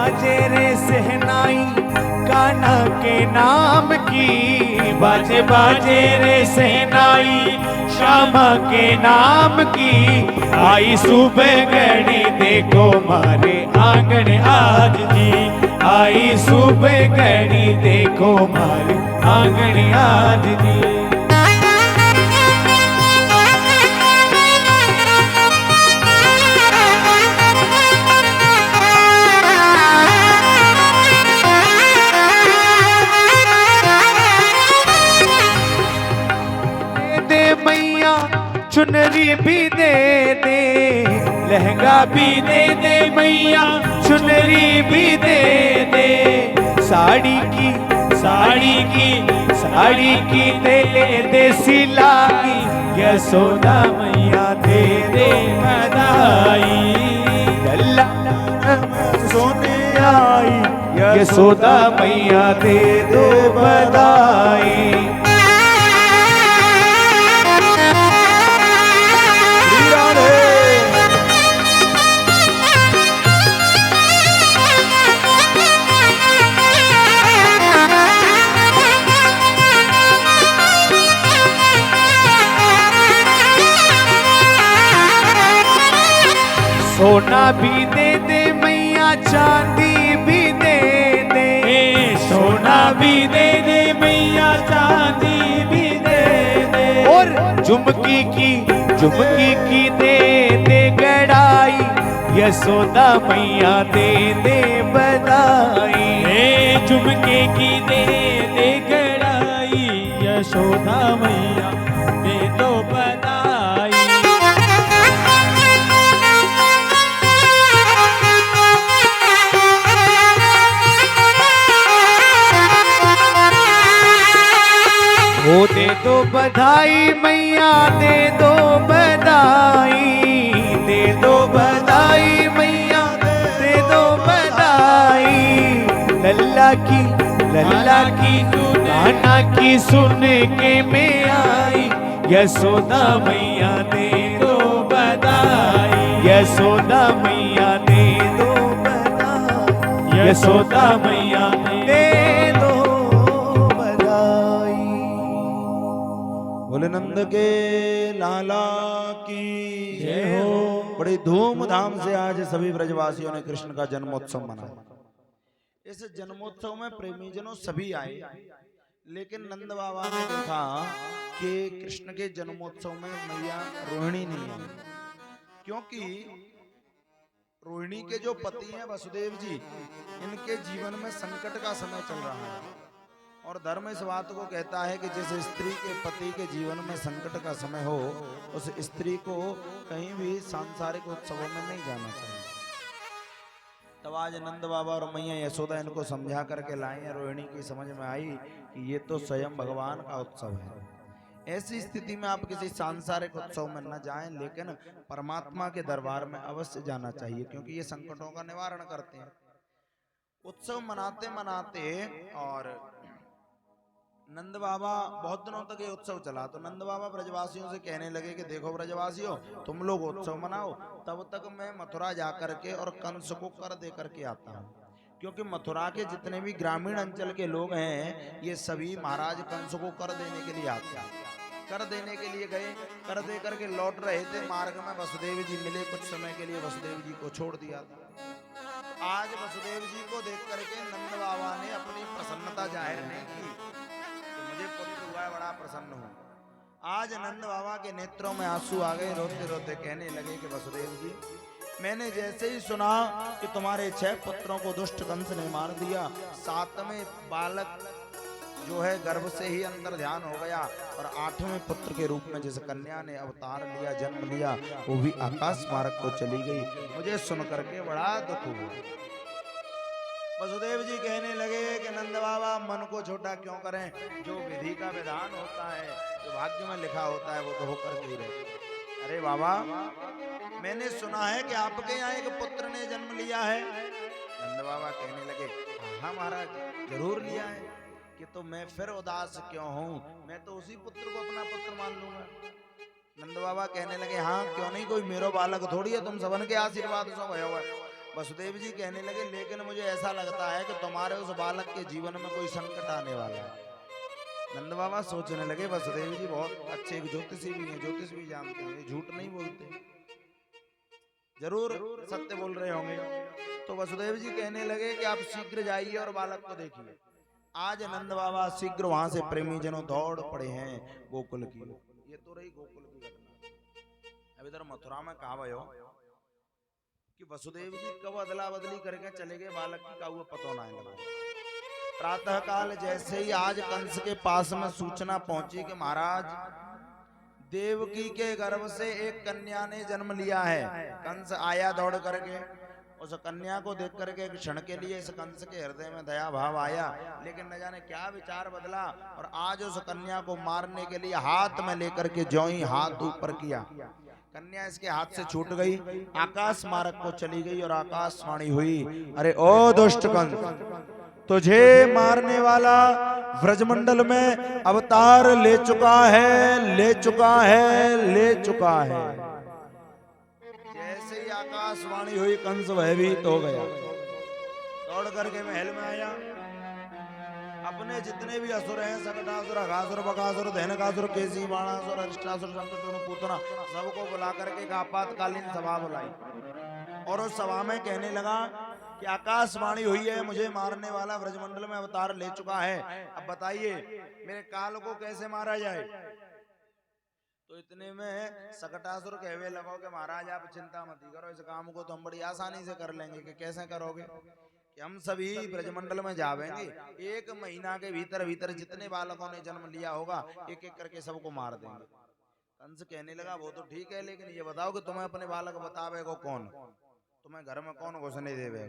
बाजे रे सहनाई कान्हा के नाम की, बाजे बाजे रे सहनाई श्यामा के नाम की। आई सुबह घड़ी देखो मारे आंगन आज जी, आई सुबह घड़ी देखो मारे आंगन आज जी। चुनरी भी दे दे, लहंगा भी दे दे मैया, चुनरी भी दे दे। साड़ी की दे दे सिलाई, यशोदा मैया दे दे बधाई। लल्ला सोने आई, यशोदा मैया दे दो बधाई। सोना भी दे दे मैया, चांदी भी दे दे, सोना भी दे दे मैया, चांदी भी दे दे। और झुमकी की दे दे गड़ाई, यशोदा मैया दे दे बधाई। झुमके की दे दे गड़ाई, यशोदा मैया दे दो बधाई। वो दे दो बधाई मैया, दे दो बधाई, दे दो बधाई मैया, दे दो बधाई। लल्ला की कान्हा की सुन के मैं आई, यशोदा मैया दे दो बधाई, यशोदा मैया दे दो बधाई, यशोदा मैया दे दो बधाई। बोले नंद के लाला की जय हो। बड़ी धूमधाम से आज सभी ब्रजवासियों ने कृष्ण का जन्मोत्सव मनाया। इस जन्मोत्सव में प्रेमी जनों सभी आए, लेकिन नंद बाबा ने देखा कि कृष्ण के जन्मोत्सव में मैया रोहिणी नहीं आई, क्योंकि रोहिणी के जो पति हैं वसुदेव जी, इनके जीवन में संकट का समय चल रहा है। और धर्म इस बात को कहता है कि जिस स्त्री के पति के जीवन में संकट का समय हो, उस स्त्री को कहीं भी सांसारिक उत्सवों में नहीं जाना चाहिए। तब आज नंद बाबा और मैया यशोदा इनको समझा करके लाए हैं। रोहिणी की समझ में आई कि ये तो स्वयं भगवान का उत्सव है। ऐसी स्थिति में आप किसी सांसारिक उत्सव में न जाएं, लेकिन परमात्मा के दरबार में अवश्य जाना चाहिए, क्योंकि ये संकटों का निवारण करते हैं। उत्सव मनाते मनाते और नंद बाबा बहुत दिनों तक ये उत्सव चला, तो नंद बाबा ब्रजवासियों से कहने लगे कि देखो ब्रजवासियों, तुम लोग उत्सव मनाओ, तब तक मैं मथुरा जाकर के और कंस को कर दे करके आता हूँ। क्योंकि मथुरा के जितने भी ग्रामीण अंचल के लोग हैं, ये सभी महाराज कंस को कर देने के लिए आते हैं। कर देने के लिए गए, कर दे करके लौट रहे थे, मार्ग में वसुदेव जी मिले। कुछ समय के लिए वसुदेव जी को छोड़ दिया था। आज वसुदेव जी को देख करके नंद बाबा ने अपनी प्रसन्नता जाहिर नहीं की, मुझे पुत्र हुआ है, बड़ा प्रसन्न हूँ। आज नंद बाबा के नेत्रों में आंसू आ गए। रोते रोते कहने लगे कि वसुदेव जी, मैंने जैसे ही सुना कि तुम्हारे 6 पुत्रों को दुष्ट कंस ने मार दिया, 7वें बालक जो है गर्भ से ही अंतर ध्यान हो गया, और 8वें पुत्र के रूप में जिस कन्या ने अवतार लिया, जन्म लिया, वो भी आकाश मार्ग को चली गई। मुझे सुन करके बड़ा दुख हुआ। वसुदेव जी कहने लगे कि नंद बाबा, मन को छोटा क्यों करें, जो विधि का विधान होता है, जो भाग्य में लिखा होता है, वो तो होकर के ही रहता। अरे बाबा, मैंने सुना है कि आपके यहाँ एक पुत्र ने जन्म लिया है। नंद बाबा कहने लगे, हाँ महाराज, जरूर लिया है। कि तो मैं फिर उदास क्यों हूँ, मैं तो उसी पुत्र को अपना पुत्र मान लूंगा। नंद बाबा कहने लगे, हाँ क्यों नहीं, कोई मेरो बालक थोड़ी है, तुम सबन के आशीर्वाद से भयो है। वसुदेव जी कहने लगे लेकिन मुझे ऐसा लगता है कि तुम्हारे उस बालक के जीवन में कोई संकट आने वाला है। नंद बाबा सोचने लगे वसुदेव जी बहुत अच्छे एक ज्योतिषी भी हैं, ज्योतिष भी जानते हैं, झूठ नहीं बोलते, जरूर सत्य बोल रहे होंगे। तो वसुदेव जी कहने लगे कि आप शीघ्र जाइए और बालक को देखिए। आज नंद बाबा शीघ्र वहां से प्रेमी जनों दौड़ पड़े हैं गोकुल की। ये तो रही गोकुल की घटना। अब इधर मथुरा में कहा भयो कि वसुदेव जी कब अदला बदली करके चले गए, बालक की का पता ना लगा। प्रातः काल जैसे ही आज कंस के पास में सूचना पहुंची कि महाराज देवकी के गर्भ से एक कन्या ने जन्म लिया है। कंस आया दौड़ करके, उस कन्या को देख करके एक क्षण के लिए इस कंस के हृदय में दया भाव आया, लेकिन न जाने क्या विचार बदला और आज उस कन्या को मारने के लिए हाथ में लेकर के ज्यों ही हाथ ऊपर किया, कन्या इसके हाथ से छूट गई, आकाश मार्ग को चली गई और आकाशवाणी हुई, अरे ओ दुष्ट कंस, तुझे मारने वाला व्रजमंडल में अवतार ले चुका है, ले चुका है, ले चुका है। जैसे ही आकाशवाणी हुई कंस भयभीत हो गया, दौड़ करके महल में आया। अपने जितने भी असुर हैं, सकटासुर, अघासुर, बकासुर, धैनकासुर, केसी, बाणासुर, अरिष्टासुर, शंखचूर्ण, पूतना, सबको बुला करके एक आपातकालीन सभा बुलाई और उस सभा में कहने लगा कि आकाशवाणी हुई है, मुझे मारने वाला ब्रजमंडल में अवतार ले चुका है। अब बताइए मेरे काल को कैसे मारा जाए। तो इतने में सकटासुर कहवे लगो कि महाराज आप चिंता मत करो, इस काम को तो हम बड़ी आसानी से कर लेंगे। कि कैसे करोगे? कि हम सभी ब्रजमंडल में जावेंगे, 1 महीना के भीतर भीतर जितने बालकों ने जन्म लिया होगा एक एक करके सबको मार देंगे। कंस कहने लगा वो तो ठीक है, लेकिन ये बताओ कि तुम्हें अपने बालक बतावे को कौन, तुम्हें घर में कौन घुसने देवे।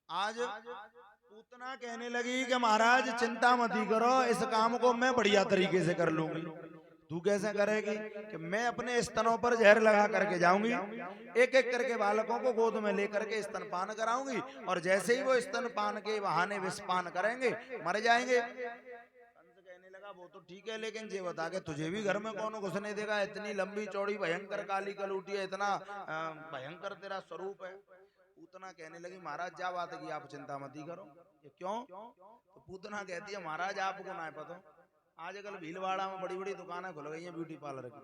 आज पूतना कहने लगी कि महाराज चिंता मत ही करो, इस काम को मैं बढ़िया तरीके से कर लूंगी। तू कैसे करेगी? कि मैं अपने स्तनों पर जहर लगा करके जाऊंगी, एक एक करके बालकों को गोद में लेकर के स्तनपान कराऊंगी और जैसे ही वो स्तनपान के बहाने विषपान करेंगे मर जाएंगे। कहने लगा वो तो ठीक है, लेकिन ये बता के तुझे भी घर में कौन घुसने देगा? इतनी लंबी चौड़ी भयंकर काली कलूटी है, इतना भयंकर तेरा स्वरूप है। पूतना कहने लगी महाराज क्या बात है कि आप चिंता मत ही करो। ये क्यों? तो पूतना कहती है महाराज आपको ना पता, आजकल भीलवाड़ा में बड़ी बड़ी दुकानें खुल गई हैं ब्यूटी पार्लर की।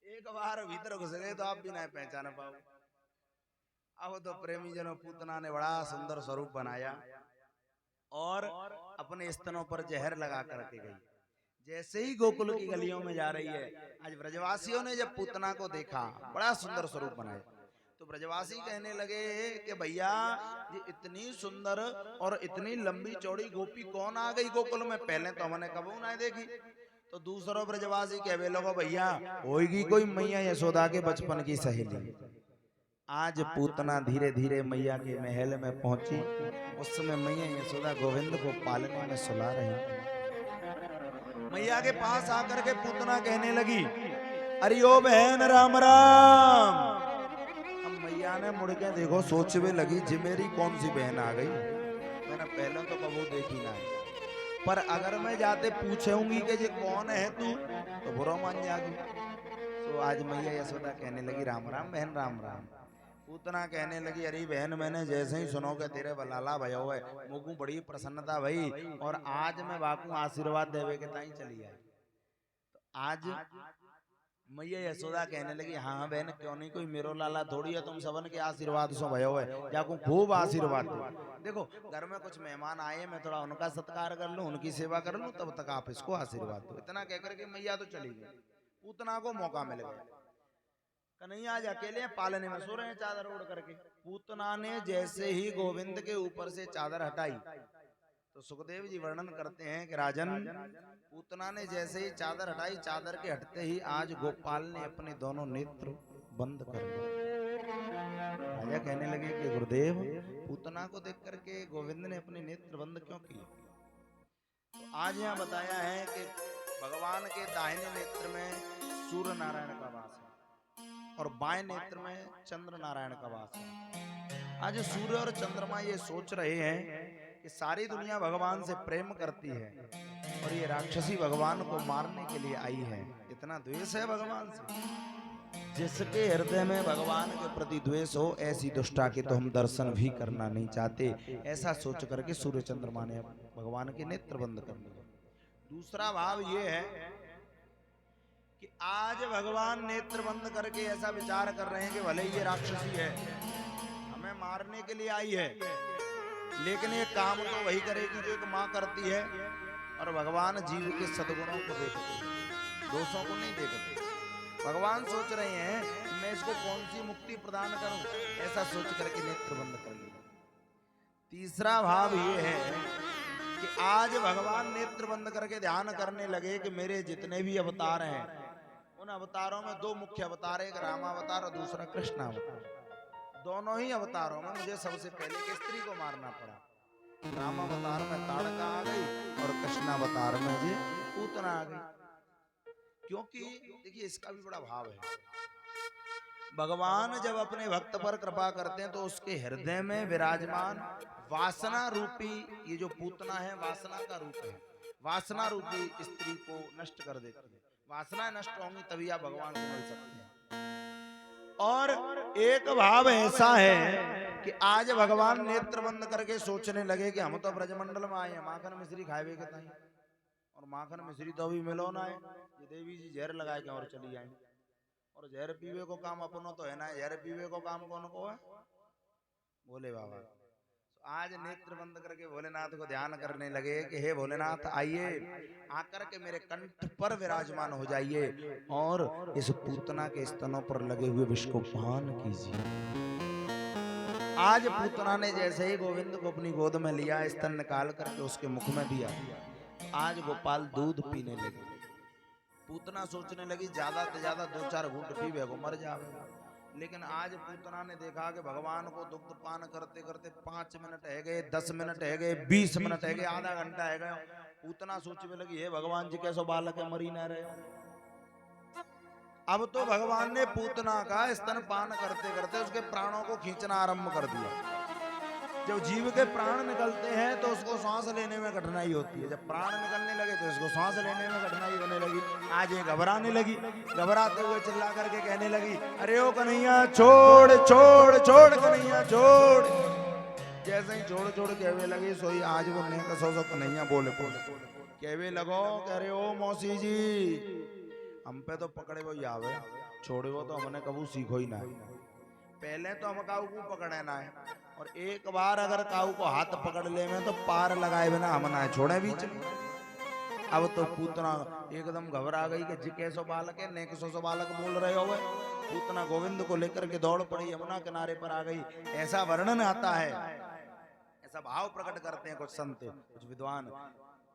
एक बार भीतर घुस गए तो आप भी नहीं पहचान पाओ। अब तो प्रेमी जनों पूतना ने बड़ा सुंदर स्वरूप बनाया और अपने स्तनों पर जहर लगा करके गई। जैसे ही गोकुल की गलियों में जा रही है, आज ब्रजवासियों ने जब पूतना को देखा बड़ा सुंदर स्वरूप बनाया, तो ब्रजवासी कहने लगे कि भैया ये इतनी सुंदर और इतनी लंबी चौड़ी गोपी कौन आ गई गोकुल में, पहले तो हमने कबू ना देखी। तो दूसरों ब्रजवासी कहवे लोगो भैया होगी कोई मैया यशोदा के बचपन की सहेली। आज पूतना धीरे धीरे मैया के महल में पहुंची, उस समय मैया यशोदा गोविंद को पालने में सुला रही। मैया के पास आकर के पूतना कहने लगी अरे ओ बहन राम राम। अब मैया ने मुड़ के देखो, सोचने लगी जी मेरी कौन सी बहन आ गई, मैंने पहले तो कबू देखी ना है, पर अगर मैं जाते पूछूंगी कि ये कौन है तू तो बुरा मान जाएगी। तो आज मैया यशोदा कहने लगी राम राम बहन राम राम। पूतना कहने लगी अरे बहन मैंने जैसे ही सुनो कि तेरे बलाला भयो है मुझको बड़ी प्रसन्नता भई और आज मैं बाकू आशीर्वाद देवे के ताई चली आई। तो आज मैया यशोदा कहने लगी हाँ बहन क्यों नहीं, कोई मेरो लाला थोड़ी है, तुम सबन के आशीर्वाद सो भयो है, जाको खूब आशीर्वाद दे। देखो घर में कुछ मेहमान आए, मैं थोड़ा उनका सत्कार कर लूं, उनकी सेवा कर लूं, तब तक आप इसको आशीर्वाद दो। इतना कहकर के मैया तो चली गई। पूतना को मौका मिल गया, कन्हैया आज अकेले पालने में सो रहे हैं चादर ओढ़ करके। पूतना ने जैसे ही गोविंद के ऊपर से चादर हटाई तो सुखदेव जी वर्णन करते हैं कि राजन पूतना ने जैसे ही चादर हटाई, चादर के हटते ही आज गोपाल ने अपने दोनों नेत्र बंद कर दिए। राजा कहने लगे कि गुरुदेव पूतना को देख करके गोविंद ने अपने नेत्र बंद क्यों किए? तो आज यहाँ बताया है कि भगवान के दाहिने नेत्र में सूर्य नारायण का वास है और बाएं नेत्र में चंद्र नारायण का वास है। आज सूर्य और चंद्रमा ये सोच रहे हैं कि सारी दुनिया भगवान से प्रेम करती है और ये राक्षसी भगवान को मारने के लिए आई है, इतना द्वेष है भगवान से। जिसके हृदय में भगवान के प्रति द्वेष हो, ऐसी दुष्टा के तो हम दर्शन भी करना नहीं चाहते। ऐसा सोच करके सूर्य चंद्रमा ने भगवान के नेत्र बंद कर लिए। दूसरा भाव ये है कि आज भगवान नेत्र बंद करके ऐसा विचार कर रहे हैं कि भले ही ये राक्षसी है, हमें मारने के लिए आई है, लेकिन ये काम तो वही करेगी जो एक माँ करती है। और भगवान जीव के सद्गुणों को देखते, दोषों को नहीं देखते। भगवान सोच रहे हैं कि मैं इसको कौन सी मुक्ति प्रदान करूं, ऐसा सोच करके नेत्र बंद कर लिया। तीसरा भाव ये है कि आज भगवान नेत्र बंद करके ध्यान करने लगे कि मेरे जितने भी अवतार हैं, उन अवतारों में दो मुख्य अवतार, एक रामावतार और दूसरा कृष्ण अवतार। दोनों ही अवतारों में मुझे सबसे पहले एक स्त्री को मारना पड़ा। रामावतार में ताड़का आ गई और कृष्णावतार में जी पूतना आ गई। क्योंकि देखिए इसका भी बड़ा भाव है। भगवान जब अपने भक्त पर कृपा करते हैं तो उसके हृदय में विराजमान वासना रूपी ये जो पूतना है, वासना का रूप है। वासना रूपी स्त्री को नष्ट कर देती है। वासना नष्ट होंगी तभी आप भगवान को मिल सकते हैं। और एक भाव ऐसा है कि आज भगवान नेत्र बंद करके सोचने लगे कि हम तो ब्रजमंडल में आए हैं, माखन मिश्री खाए के ताई, और माखन मिश्री तो अभी मिलो ना है। ये देवी जी जहर लगाए के और चली आई, और जहर पीवे को काम अपनो तो है ना, जहर पीवे को काम कौन को है? भोले बाबा। आज नेत्र बंद करके भोलेनाथ को ध्यान करने लगे कि हे भोलेनाथ आइए, आकर के मेरे कंठ पर विराजमान हो जाइए और इस पूतना के स्तनों पर लगे हुए विष को पान कीजिए। आज पूतना ने जैसे ही गोविंद को अपनी गोद में लिया, स्तन निकाल करके उसके मुख में दिया, आज गोपाल दूध पीने लगे। पूतना सोचने लगी ज्यादा से ज्यादा 2-4 घूंट पीवे को मर जाएगा, लेकिन आज पूतना ने देखा कि भगवान को दुग्ध पान करते करते 5 मिनट है गए, 10 मिनट है गए, 20 मिनट है गए, आधा घंटा है गया। पूतना सोचने लगी हे भगवान जी कैसो बालक है, मरी ना रहे। अब तो भगवान ने पूतना का स्तन पान करते करते उसके प्राणों को खींचना आरंभ कर दिया। जब जीव के प्राण निकलते हैं तो उसको सांस लेने में कठिनाई होती है। जब प्राण निकलने लगे तो इसको सांस लेने में कठिनाई होने लगी। आज ये घबराने लगी, घबराते हुए चिल्ला करके कहने लगी, अरे ओ कन्हैया छोड़ छोड़ छोड़ कन्हैया छोड़। जैसे ही छोड़ छोड़ कहवे लगे सोई आज वो नहीं सो कन्हैया बोले कहवे लगो, कह रहे ओ मौसी जी हम पे तो पकड़े वो आवे, छोड़े वो तो हमने कबू सीखो ही ना। पहले तो हम काऊ को पकड़े ना है, और एक बार अगर काऊ को हाथ पकड़ ले में तो पार लगाए बिना हम ना छोड़े बीच। अब तो पूतना एकदम घबरा गई कि जी कैसो बालक है, ने कैसो बालक बोल रहे हो। पूतना गोविंद को लेकर के दौड़ पड़ी, यमुना किनारे पर आ गई। ऐसा वर्णन आता है, ऐसा भाव प्रकट करते हैं कुछ संत कुछ विद्वान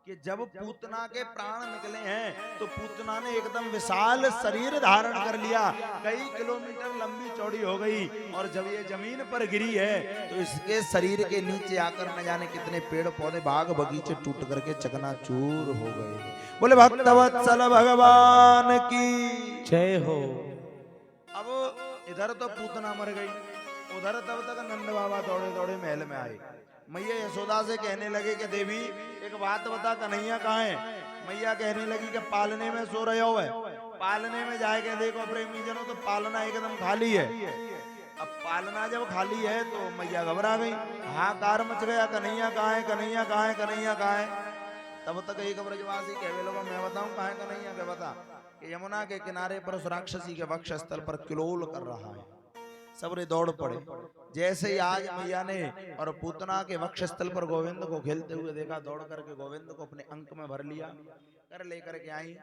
कि जब पूतना के प्राण निकले हैं तो पूतना ने एकदम विशाल शरीर धारण कर लिया, कई किलोमीटर लंबी चौड़ी हो गई। और जब ये जमीन पर गिरी है तो इसके शरीर के नीचे आकर न जाने कितने पेड़ पौधे बाग बगीचे टूट करके चकनाचूर हो गए। बोले भक्तवत्सल भगवान की जय हो। अब इधर तो पूतना मर गई, उधर तब तक नंद बाबा दौड़े दौड़े महल में आए। मैया यशोदा से कहने लगे कि देवी एक बात बता, कन्हैया कहाँ है? मैया कहने लगी कि पालने में सो रहे हो है। पालने में जाके देखो प्रेमी जनों तो पालना एकदम खाली है। अब पालना जब खाली है तो मैया घबरा गई, हाहाकार मच गया, कन्हैया कहाँ है, कन्हैया कहाँ है, कन्हैया कहाँ है। तब तक एक ब्रजवासी कहवे लोगों मैं बताऊं कहाँ है कन्हैया, क्या बता कि यमुना के किनारे पर उस राक्षसी के वक्ष स्थल पर किलोल कर रहा है। सबरे दौड़ पड़े। जैसे ही आज मैया ने और पूतना के वक्ष स्थल पर गोविंद को खेलते हुए देखा, दौड़ करके गोविंद को अपने अंक में भर लिया, कर लेकर के आई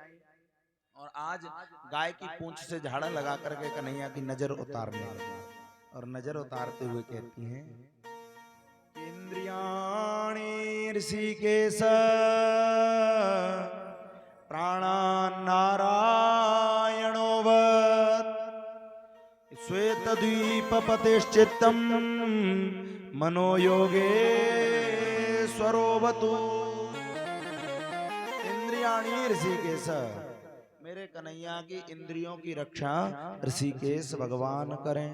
और आज गाय की पूंछ से झाड़ा लगा करके कन्हैया की नजर उतारने लगी। और नजर उतारते हुए कहती हैं, इंद्रियाणि ऋषिकेश प्राणा नारायणोवत् श्वेत द्वीप पतिश्चित्तम मनोयोगेश्वरोवतु। इंद्रियाणि ऋषिकेश, मेरे कन्हैया की इंद्रियों की रक्षा ऋषिकेश भगवान करें।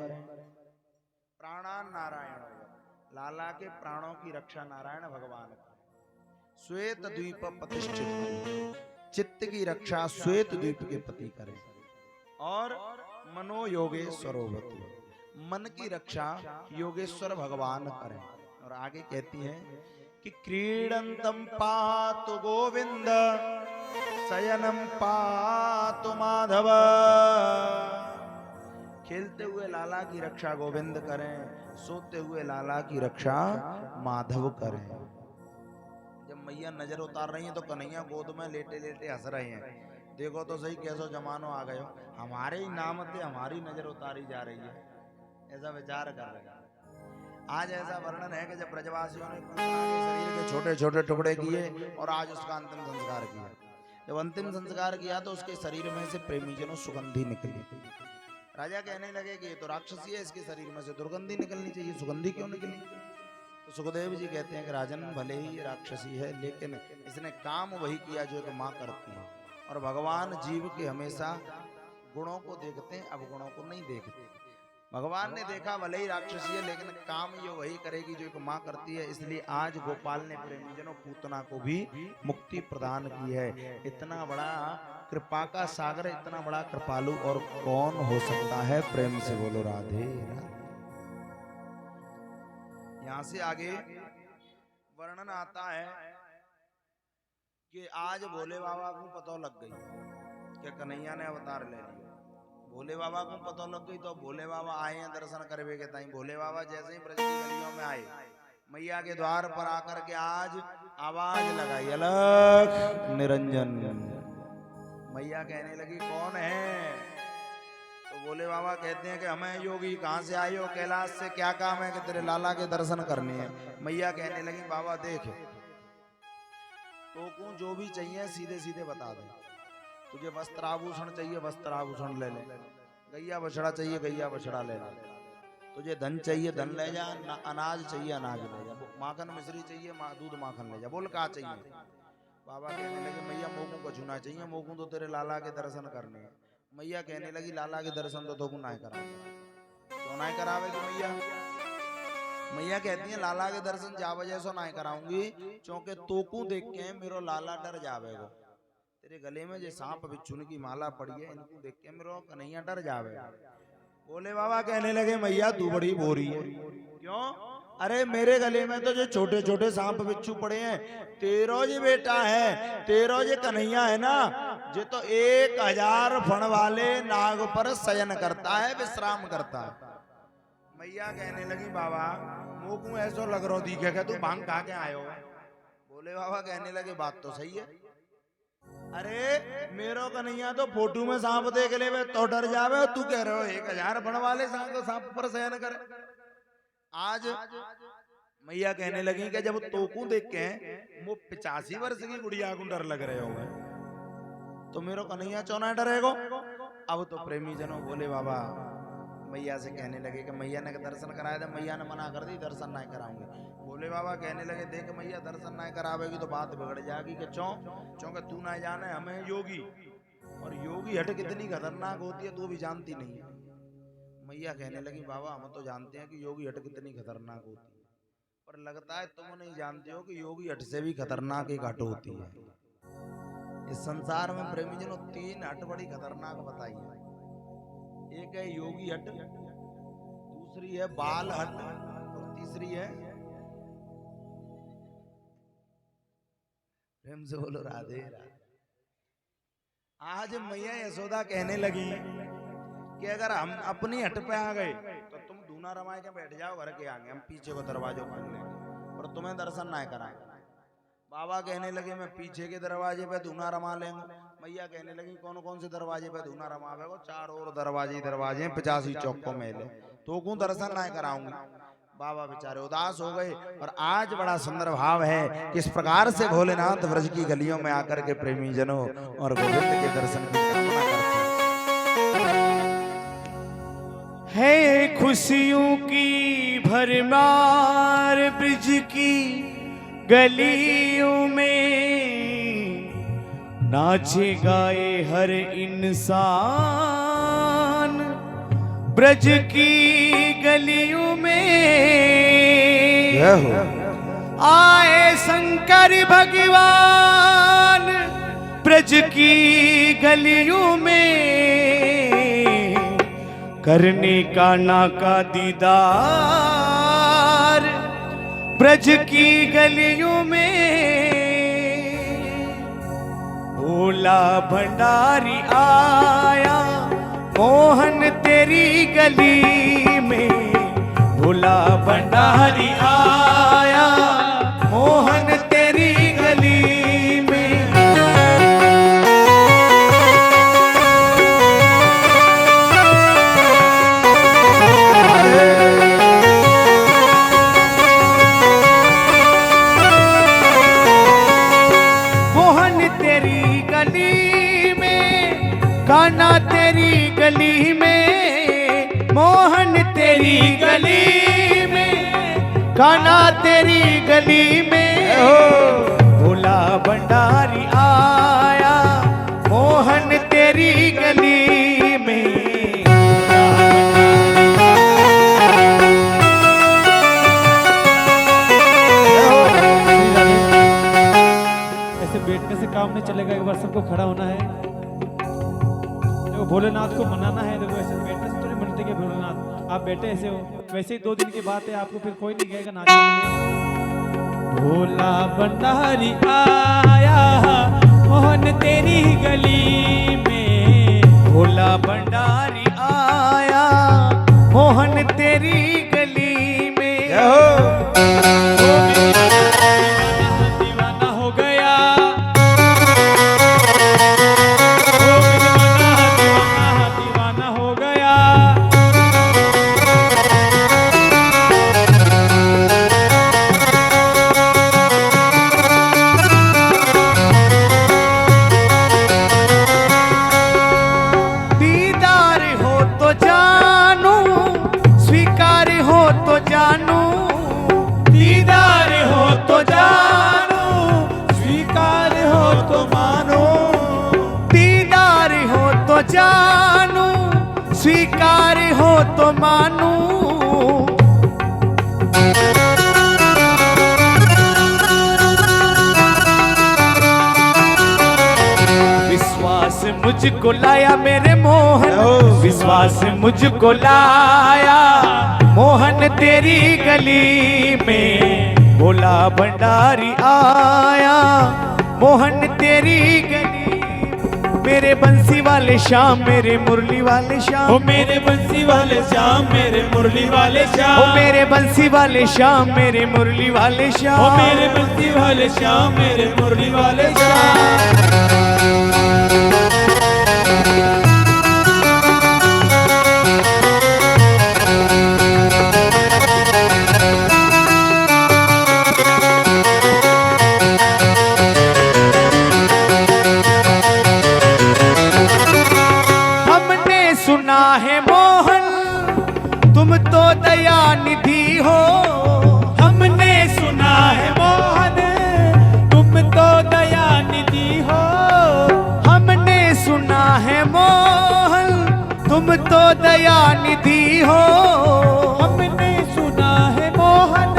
प्राणान नारायण, लाला के प्राणों की रक्षा नारायण भगवान करें। श्वेत द्वीप पतिश्चित्तम, चित्त की रक्षा श्वेत द्वीप के पति करें। और मनो योगेश्वरो भवतु, मन की रक्षा योगेश्वर भगवान करें। और आगे कहती है कि क्रीडंतम पातु गोविंद शयनम पातु माधव, खेलते हुए लाला की रक्षा गोविंद करें, सोते हुए लाला की रक्षा माधव करें। जब मैया नजर उतार रही हैं तो कन्हैया गोद में लेटे लेटे हंस रहे हैं। देखो तो सही कैसो जमानो आ गयो, हमारे ही नाम से हमारी नजर उतारी जा रही है, ऐसा विचार कर रहे हैं। आज ऐसा वर्णन है कि जब ब्रजवासियों ने शरीर के छोटे छोटे टुकड़े किए और आज उसका अंतिम संस्कार किया। जब अंतिम संस्कार किया तो उसके शरीर में से प्रेमीजनों सुगंधी निकली। राजा कहने लगे कि ये तो राक्षसी है, इसके शरीर में से दुर्गंधी निकलनी चाहिए, सुगंधी क्यों निकली? तो सुखदेव जी कहते हैं कि राजन, भले ही ये राक्षसी है लेकिन इसने काम वही किया जो एक माँ करती है। और भगवान जीव के हमेशा गुणों को देखते हैं, अवगुणों को नहीं देखते। भगवान ने देखा भले ही राक्षसी है लेकिन काम ये वही करेगी जो एक माँ करती है, इसलिए आज गोपाल ने प्रेमीजनों पूतना को भी मुक्ति प्रदान की है। इतना बड़ा कृपा का सागर, इतना बड़ा कृपालु और कौन हो सकता है? प्रेम से बोलो राधे राधे। यहां से आगे वर्णन आता है कि आज भोले बाबा को पता लग गई कि कन्हैया ने अवतार ले लिया। भोले बाबा को पता लग गई तो भोले बाबा आए हैं दर्शन करवे के ताई। भोले बाबा जैसे ही ब्रज की गलियों में आए, मैया के द्वार पर आकर के आज आवाज लगाई, अलख निरंजन। मैया कहने लगी कौन है? तो भोले बाबा कहते हैं कि हमें योगी, कहाँ से आए हो? कैलाश से। क्या काम है? कि तेरे लाला के दर्शन करने हैं। मैया कहने लगी बाबा देख, तो जो भी चाहिए सीधे सीधे बता दे। तुझे वस्त्राभूषण चाहिए, वस्त्राभूषण ले ले। गैया बछड़ा चाहिए, गैया बछड़ा ले ले। तुझे धन चाहिए, धन ले जा। अनाज चाहिए, अनाज ले जा। माखन मिश्री चाहिए, दूध माखन ले जा। बोल क्या चाहिए? बाबा कहने लगे मैया मोकू को छूना चाहिए, मोकू तो तेरे लाला के दर्शन करने हैं। मैया कहने लगी लाला के दर्शन तो तू ना करावे, तो ना करावेगी मैया? मैया कहती है लाला के दर्शन जा वजह से ना कराऊंगी, क्योंकि तोकू देख के मेरो लाला डर जावेगा। तेरे गले में जो सांप बिच्छुन की माला पड़ी है, इनको देख के मेरो कन्हैया डर जावेगा। बोले बाबा कहने लगे मैया तू बड़ी बोरी है। क्यों? अरे मेरे गले में तो जो छोटे छोटे सांप बिच्छू पड़े हैं, तेरो जी बेटा है, तेरो जी कन्हैया है ना, जो तो 1000 फण वाले नाग पर शयन करता है, विश्राम करता है। मैया कहने लगी बाबा मोकू ऐसो लग रहा दिखे क्या तू भांग खा के आयो? बोले बाबा कहने लगे बात तो सही है। अरे मेरो कन्हैया तो फोटो में सांप देख ले तो डर जावे, तू कह रहे हो 1000 फण वाले सांप पर शयन करे। आज मैया कहने लगी कि जब तोकू देख के वो 85 वर्ष की गुड़िया को डर लग रहे हो तो मेरो कन्हैया चौना डरेगो। अब तो प्रेमी जनों बोले बाबा मैया से कहने लगे कि मैया ने दर्शन कराया था, मैया ने मना कर दी दर्शन नहीं कराऊंगे। बोले बाबा कहने लगे देख मैया दर्शन नहीं करावेगी तो बात बिगड़ जाएगी कि क्योंकि तू ना जाने हमें योगी, और योगी हट कितनी खतरनाक होती है तू भी जानती नहीं है। मैया कहने लगी बाबा हम तो जानते हैं कि योगी हट कितनी खतरनाक होती है, पर लगता है तुम नहीं जानते हो कि योगी हट से भी खतरनाक एक हट होती है। इस संसार में प्रेमीजनों 3 हट बड़ी खतरनाक बताई है। एक है योगी हट, दूसरी है बाल हट, और तीसरी है प्रेम से बोलो राधे राधे। आज मैया यशोदा कहने लगी कि अगर हम अपनी हट पे आ गए तो तुम दूना रमाए के बैठ जाओ घर के आगे, हम पीछे को दरवाजे खोल लेंगे और तुम्हें दर्शन ना कराएंगे। बाबा कहने लगे मैं पीछे के दरवाजे पे दूना रमा लेंगे। मैया कहने लगी कौन कौन से दरवाजे पे दूना रमावेगो? 4 और दरवाजे 85 चौकों में ले, तो को दर्शन ना कराऊंगी। बाबा बेचारे उदास हो गए। और आज बड़ा सुंदर भाव है किस प्रकार से भोलेनाथ व्रज की गलियों में आकर के प्रेमी जनों और गोविंद के दर्शन की कामना करते है। खुशियों की भरमार ब्रिज की गलियों में, नाचे गाए हर इंसान ब्रज की गलियों में। आए शंकर भगवान ब्रज की गलियों में, करने कान्हा का दीदार ब्रज की गलियों में, भोला भंडारी आया मोहन तेरी गली में, भोला भंडारी आया मोहन तेरी गली में। मोहन तेरी गली में, कान्हा तेरी गली में, मोहन तेरी गली में, कान्हा तेरी गली में, भोला भंडारी आया मोहन तेरी गली में। ऐसे बैठने से काम नहीं चलेगा, एक बार सबको खड़ा होना है। देखो भोलेनाथ को मनाना है, देखो ऐसे बैठने से तो नहीं मनते कि भोलेनाथ आप बैठे ऐसे हो। वैसे ही 2 दिन की बात है, आपको फिर कोई नहीं कहेगा नाचने के लिए। भोला भंडारी आया मोहन तेरी गली में, भोला भंडारी आया मोहन तेरी गली में। दीवाना हो गया, दीवाना हो गया। दीदार हो तो जानू, स्वीकार हो तो जानू, दीदार हो तो जानू, स्वीकार हो तो मानो। दीदार हो तो जानू, स्वीकार हो तो मानू। विश्वास मुझको लाया मेरे मोहन, विश्वास मुझको लाया मोहन तेरी गली में, भोला भंडारी आया मोहन तेरी गली। मेरे बंसी वाले श्याम, मेरे मुरली वाले श्याम, ओ मेरे बंसी वाले श्याम, मेरे मुरली वाले श्याम। ओ मेरे बंसी वाले श्याम, मेरे मुरली वाले श्याम। ओ मेरे बंसी वाले श्याम, मेरे मुरली वाले श्याम। हमने सुना है मोहन तुम तो दया निधि हो, हमने सुना है मोहन तुम तो दया निधि हो। हमने सुना है मोहन तुम तो दया निधि हो। हमने सुना है मोहन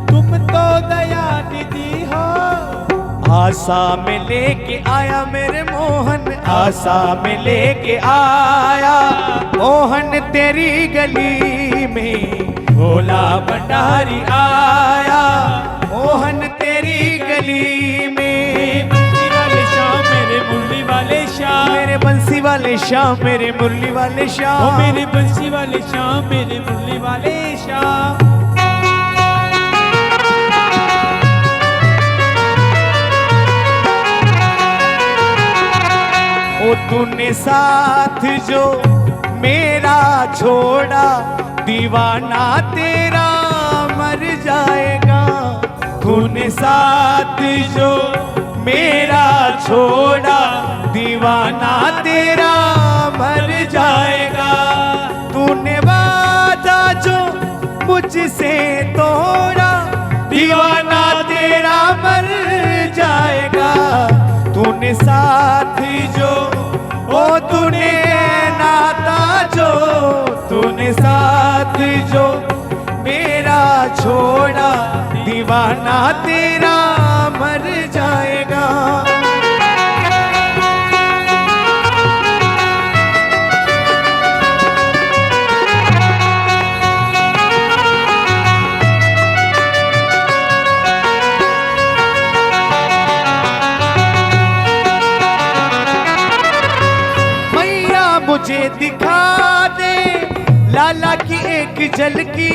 तुम तो दया निधि हो। आशा में लेके आया मेरे मोहन, आशा में लेके आया मोहन तेरी गली में, भोला भंडारी आया मोहन तेरी गली में। बंसी वाले श्याम, मेरे मुरली वाले श्याम। मेरे बंसी वाले श्याम, मेरे मुरली वाले ओ श्याम। मेरे बंसी वाले श्याम, मेरे मुरली वाले श्याम। ओ तूने साथ जो मेरा छोड़ा, दीवाना तेरा मर जाएगा। तूने साथ जो मेरा छोड़ा, दीवाना तेरा मर जाएगा। तूने वादा जो मुझसे तोड़ा, दीवाना तेरा मर जाएगा। तूने साथ जो, ओ तूने नाता जो, तूने साथ जो मेरा छोड़ा, दीवाना तेरा मर जाएगा। लाला की एक झलकी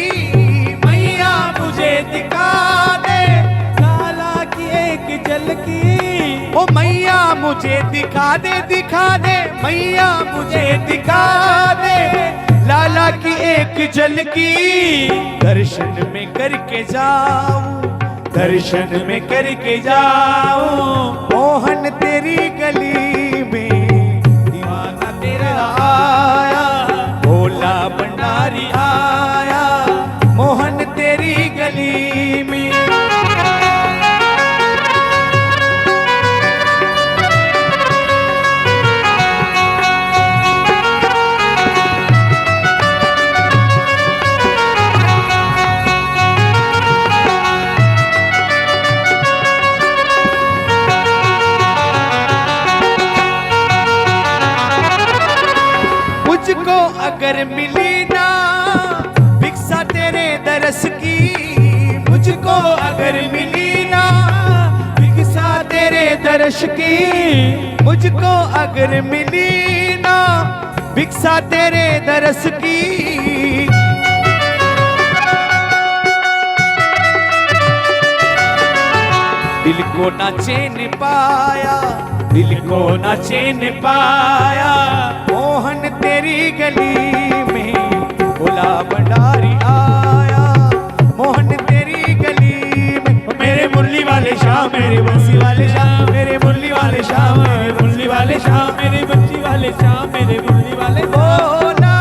मैया मुझे दिखा दे, लाला की एक झलकी ओ मैया मुझे दिखा दे, दिखा दे मैया मुझे दिखा दे, लाला की एक झलकी दर्शन में करके जाऊं, दर्शन में करके जाऊं, मोहन तेरी गली में दीवाना तेरा आया, भोला भंडारी आया, मोहन तेरी गली में। मुझको अगर मिली ना भिक्षा तेरे दरस की, मुझको अगर मिली ना भिक्षा तेरे दरस की, मुझको अगर मिली ना भिक्षा तेरे दरस की, दिल को ना चैन पाया, दिल को ना चैन पाया, मोहन तेरी गली में भोला भंडारी आया, मोहन तेरी गली में। मेरे मुरली वाले शाह, मेरे बंसी वाले शाह, मेरे मुरली वाले शाह, मेरे मुरली वाले शाह, मेरे बंसी वाले शाह, मेरे मुरली वाले भोला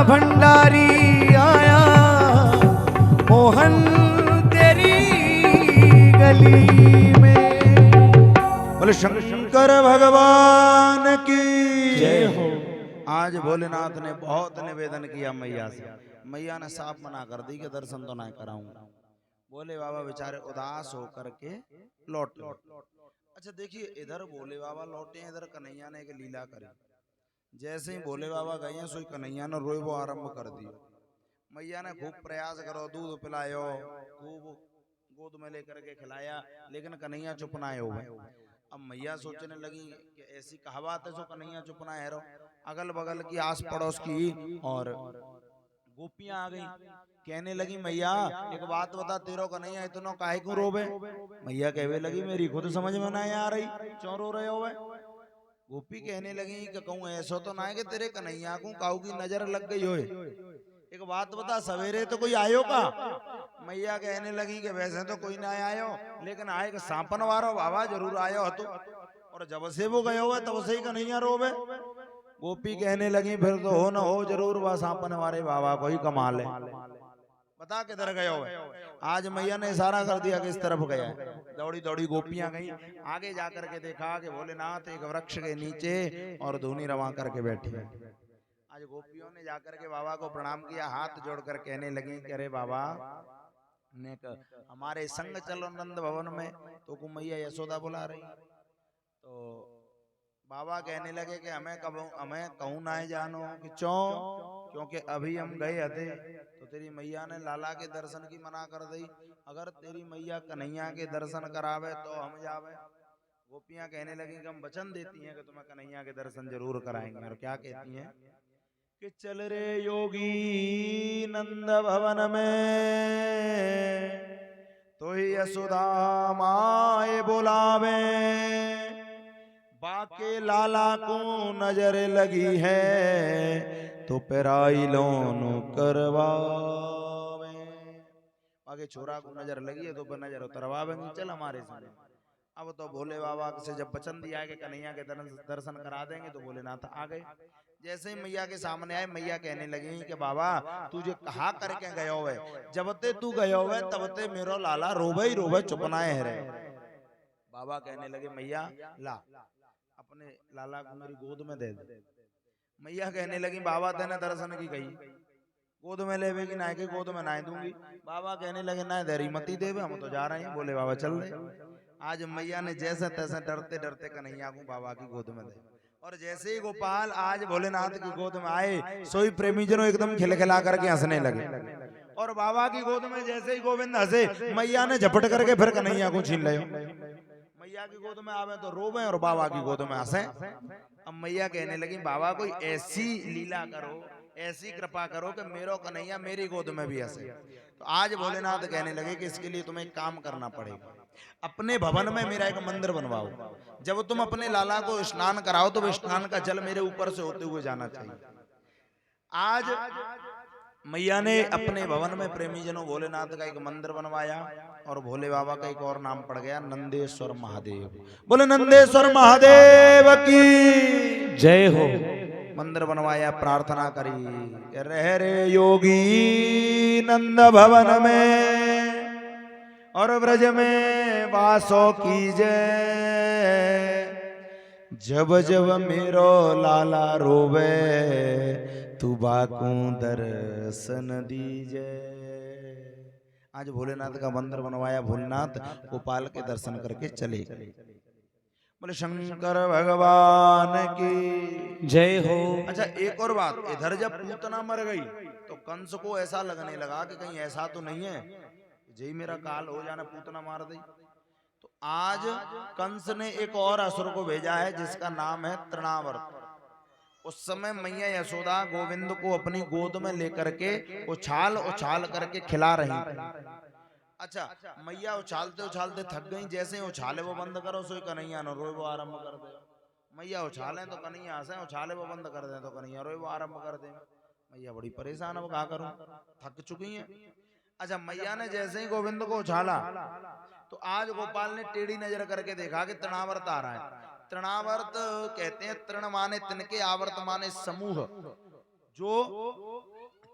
भंडारी आया, मोहन तेरी गली में। बोले शंकर भगवान की जय हो। आज भोलेनाथ ने बहुत निवेदन किया मैया से, मैया ने साफ मना कर दी कि दर्शन तो ना कराऊंगा। बोले बाबा बेचारे उदास होकर के लौट लौट। अच्छा देखिए, इधर भोले बाबा लौटे, इधर कन्हैया ने एक लीला करी। जैसे ही भोले बाबा गए हैं, सोई कन्हैया ने रोए वो आरंभ कर दिया। मैया ने खूब प्रयास करो, दूध पिलायो, खूब गोद में लेकर के खिलाया, लेकिन कन्हैया चुप ना हो गए। अब मैया सोचने लगी कि ऐसी कहावत है जो कन्हैया चुप ना है। अगल बगल की आस पड़ोस की और गोपियां आ गई, कहने लगी मैया एक बात बता, तेरो कन्हैया इतना काहे क्यों रोवे? मैया कहवे लगी मेरी खुद समझ में ना आ रही, क्यों रो रहे हो? गोपी कहने लगी कि कहूँ ऐसा तो ना है कि तेरे कन्हैया को काऊ की नजर लग गई होए? एक बात बता, सवेरे तो कोई आयो का? मैया कहने लगी कि वैसे तो कोई ना आयो, लेकिन आए कि सांपन वारो बाबा जरूर आयो हतो, और जब से वो गयो है तब से ही कन्हैया रोवे। गोपी कहने लगी फिर तो हो न हो, जरूर वह सांपन वाले बाबा को ही कमाल है, बता किधर गयो है? आज मैया ने इशारा कर दिया कि इस तरफ गया है। दौड़ी दौड़ी गोपियां गई, आगे जाकर के देखा कि भोलेनाथ एक वृक्ष के नीचे और धूनी रवा करके बैठी है। आज गोपियों ने जाकर के बाबा को प्रणाम किया, हाथ जोड़कर कहने लगी कि अरे बाबा ने हमारे संग चलो नंद भवन में, तो को मैया यशोदा बुला रही। तो बाबा कहने लगे कि हमें कहूँ ना जानो कि क्योंकि अभी हम गए थे तो तेरी मैया ने लाला के दर्शन की मना कर दी, अगर तेरी मैया कन्हैया के दर्शन करावे तो हम जावे। गोपियां कहने लगी कि हम वचन देती हैं कि तुम्हें कन्हैया के दर्शन जरूर कराएंगे। और क्या कहती हैं कि चल रे योगी नंद भवन में, तो ही यशोदा माए बुलावे, बाके लाला को नजर लगी है तो पेराई लोन करवावे। बाके छोरा को नजर लगी है तो पर नजर उतरवावेंगे, चल हमारे साथ। अब तो भोले बाबा से जब वचन दिया कि कन्हैया के दर्शन करा देंगे, तो भोलेनाथ आ गए। जैसे ही मैया के सामने आए, मैया कहने लगी कि बाबा तुझे कहा करके गयो है, जब ते तू गयो है तब ते मेरो लाला रोवे ही रोवे, चुपना है रे। बाबा कहने लगे मैया ला अपने लाला को मेरी गोद में दे दे। मैया कहने लगी बाबा तेने दर्शन की गई, गोद में लेवे कि ना के गोद में ना दूंगी। बाबा कहने लगे ना देरी मती देवे, हम तो जा रहे हैं। बोले बाबा चल दे। आज मैया ने जैसे तैसे डरते डरते कन्हैया को बाबा की गोद में दे, और जैसे ही गोपाल आज भोलेनाथ की गोद में आए, सोई प्रेमी जनों एकदम खिलखिला करके हंसने लगे। और बाबा की गोद में जैसे ही गोविंद हंसे, मैया ने झपट करके फिर कन्हैया को छीन लिया। मैया की गोद में आवे तो रोवे और बाबा की गोद में हंसे। अब मैया कहने लगी बाबा कोई ऐसी लीला करो, ऐसी कृपा करो कि मेरो कन्हैया मेरी गोद में भी हंसे। तो आज भोलेनाथ कहने लगे कि इसके लिए तुम्हें एक काम करना पड़ेगा, अपने भवन में मेरा एक मंदिर बनवाओ। जब तुम अपने लाला को स्नान कराओ तो वो स्नान का जल मेरे ऊपर से होते हुए जाना चाहिए। आज मैया ने अपने भवन में प्रेमी जनों भोलेनाथ का एक मंदिर बनवाया और भोले बाबा का एक और नाम पड़ गया नंदेश्वर महादेव। बोले नंदेश्वर महादेव की जय हो। मंदिर बनवाया, प्रार्थना करी कि रह रे योगी नंद भवन में और ब्रज में वासो कीजे, जब जब मेरो लाला रोवे तू बाकू दर्शन दीजे। आज भोलेनाथ का मंदिर बनवाया, भोलेनाथ गोपाल के दर्शन करके चले गए। बोले शंकर भगवान की जय हो। अच्छा एक और बात, इधर जब पूतना मर गई तो कंस को ऐसा लगने लगा कि कहीं ऐसा तो नहीं है जय मेरा काल हो जाना पूतना मार दी। तो आज कंस ने एक और असुर को भेजा है जिसका नाम है तृणावर्त। उस समय मैया यशोदा गोविंद को अपनी गोद में लेकर के उछाल उछाल करके खिला रही थी। अच्छा मैया उछालते उछालते थक गई, जैसे ही उछाले वो बंद करो सोई कन्हैया न रोए वो आरंभ कर दे। मैया उछालें तो कन्हैया हंसे, उछाले वो बंद कर दे तो कन्हैया रोए वो आरंभ कर दे। मैया बड़ी परेशान, अब क्या करूं, थक चुकी हैं। अच्छा मैया ने जैसे ही गोविंद को उछाला तो आज गोपाल ने टेढ़ी नजर करके देखा कि तृणावर्त आ रहा है। तृणावर्त कहते हैं, तृण माने तिनके, आवर्त माने समूह, जो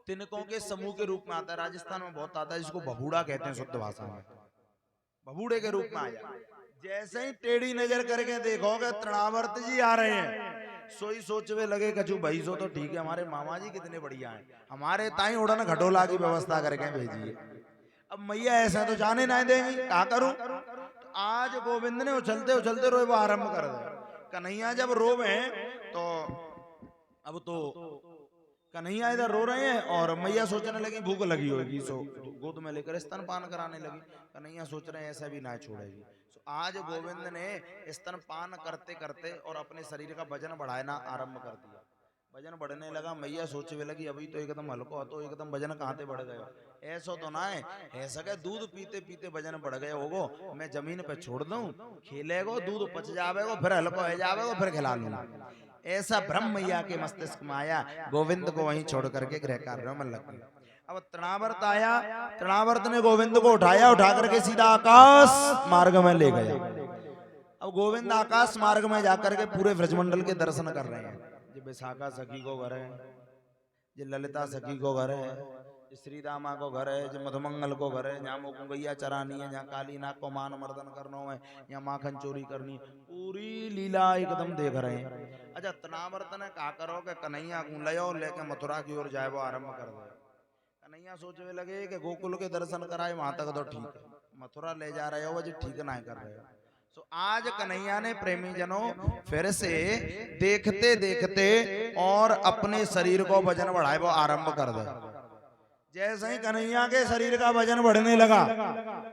तिनकों के समूह के रूप में आता है। राजस्थान में बहुत आता है, जिसको भभूड़ा कहते हैं शुद्ध भाषा में, भभूड़े के रूप में आया। जैसे ही टेढ़ी नजर करके देखोगे तृणावर्त जी आ रहे हैं, सोई सोचवे लगे कछु भाई सो तो ठीक है, हमारे मामा जी कितने बढ़िया हैं, हमारे ताई उड़न घटोला की व्यवस्था करके भेजिए। अब मैया ऐसा तो जाने ना देंगी, क्या करूं। तो आज गोविंद ने उछलते उछलते रोए वो आरंभ कर दे। कन्हैया जब रोवे तो अब तो कन्हैया इधर रो रहे हैं और मैया सोचने लगी भूख लगी होगी, सो गोद में लेकर स्तनपान कराने लगी। कन्हैया सोच रहे हैं ऐसा भी ना छोड़ेगी। आज गोविंद ने स्तनपान करते करते और अपने शरीर का वजन बढ़ाना आरंभ कर दिया। वजन बढ़ने लगा, मैया सोचने लगी अभी तो एकदम हल्को तो एकदम वजन कहाँ से बढ़ गया, ऐसा तो ना है, ऐसा क्या दूध पीते पीते वजन बढ़ गया होगो, मैं जमीन पे छोड़ दूं खेलेगो, दूध पच जावेगो, फिर हल्को हो जावेगो, फिर खिला लूंगा। ऐसा भ्रम मैया के मस्तिष्क में आया, गोविंद को वहीं छोड़ करके गृह कार्यों में लग गई। अब तृणावर्त आया, तृणावर्त ने गोविंद को उठाया, उठा करके सीधा आकाश मार्ग में ले गया। अब गोविंद आकाश मार्ग में जाकर के पूरे ब्रजमंडल के दर्शन कर रहे हैं। जो विशाखा सखी को घर है, जो ललिता सखी को घर है, श्री दामा को घर है, जो मधुमंगल को घर है, जहाँ मुँह गैया चरानी है, जहाँ काली नाग को मान मर्दन करना है, यहाँ माखन चोरी करनी है, पूरी लीला एकदम देख रहे हैं। अच्छा तृणावर्त ने कहा करो कि कन्हैया को लयो लेके मथुरा की ओर जाए वो आरंभ कर दे। कन्हैया सोचने लगे कि गोकुल के दर्शन कराए वहां तक तो ठीक है, मथुरा ले जा रहे हो वो जो ठीक ना कर रहे हो। तो आज कन्हैया ने प्रेमी जनों फिर से देखते देखते और अपने शरीर को वजन बढ़ाए वो आरंभ कर दे। जैसे ही कन्हैया के शरीर का वजन बढ़ने लगा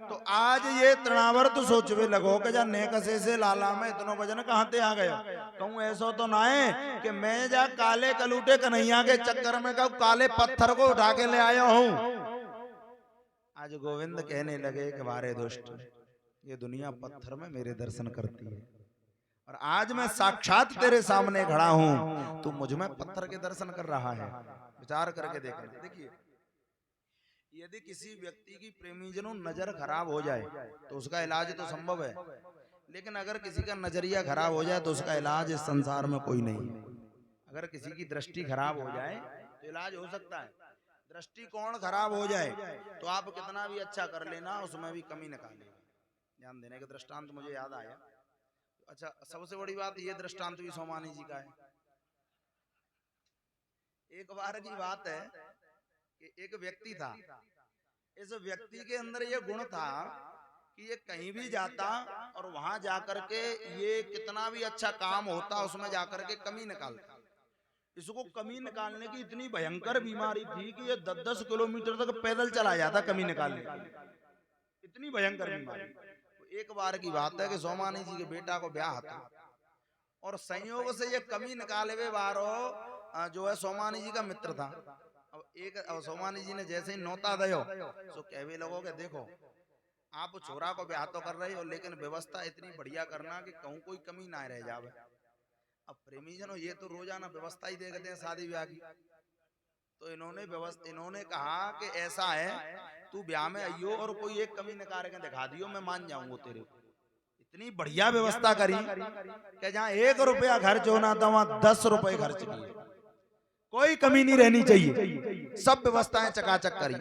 तो आज ये तृणावर्त सोचवे लगो कि जा नेकसे से लाला में इतना वजन कहाँ से आ गया। कहूँ ऐसा तो ना है कि मैं जा काले कलूटे कन्हैया के चक्कर में कहूँ काले पत्थर को उठा के ले आया हूँ। आज गोविंद कहने लगे कि वारे दुष्ट, ये दुनिया पत्थर में मेरे दर्शन करती है और आज मैं साक्षात तेरे सामने खड़ा हूं, तू मुझ में पत्थर के दर्शन कर रहा है। विचार करके देखना। देखिए यदि किसी व्यक्ति की प्रेमीजनों नजर खराब हो जाए तो उसका इलाज तो संभव है, लेकिन अगर किसी का नजरिया खराब हो जाए तो उसका इलाज इस संसार में कोई नहीं है। अगर किसी की दृष्टि खराब हो जाए तो इलाज हो सकता है, दृष्टिकोण खराब हो जाए तो आप कितना भी अच्छा कर लेना उसमें भी कमी निकालेगा। ध्यान देने का दृष्टांत मुझे याद आया। अच्छा सबसे बड़ी बात ये दृष्टांत भी सोमानी जी का है। एक बार की बात है कि एक व्यक्ति था, इस व्यक्ति के अंदर ये गुण था कि ये कहीं भी जाता और वहां जाकर के ये कितना भी अच्छा काम होता उसमें जाकर के कमी निकालता। इसको कमी निकालने की इतनी भयंकर बीमारी थी कि ये 10-10 किलोमीटर तक पैदल चला जाता कमी निकालने के लिए, इतनी भयंकर बीमारी। एक बार की बात है कि सोमानी जी के बेटा को ब्याह था और संयोग से ये कमी निकाले हुए बारो जो है सोमानी जी का मित्र था। अब सोमानी जी ने जैसे ही नौता दयो तो कहवे लोगों के देखो आप छोरा को ब्याह तो कर रहे हो लेकिन व्यवस्था इतनी बढ़िया करना कि कहूँ कोई कमी ना रह जावे। अब प्रेमी जनो ये तो रोजाना व्यवस्था ही देखते हैं शादी ब्याह की, तो इन्होंने कहा कि ऐसा है तू ब्याह में आइयो और कोई एक कमी निकाल के दिखा दियो मैं मान जाऊंगा तेरे को। इतनी बढ़िया व्यवस्था करी कि जहाँ 1 रुपया खर्च होना था वहां 10 रुपए खर्च किए, कोई कमी नहीं रहनी चाहिए, सब व्यवस्थाएं चकाचक करी।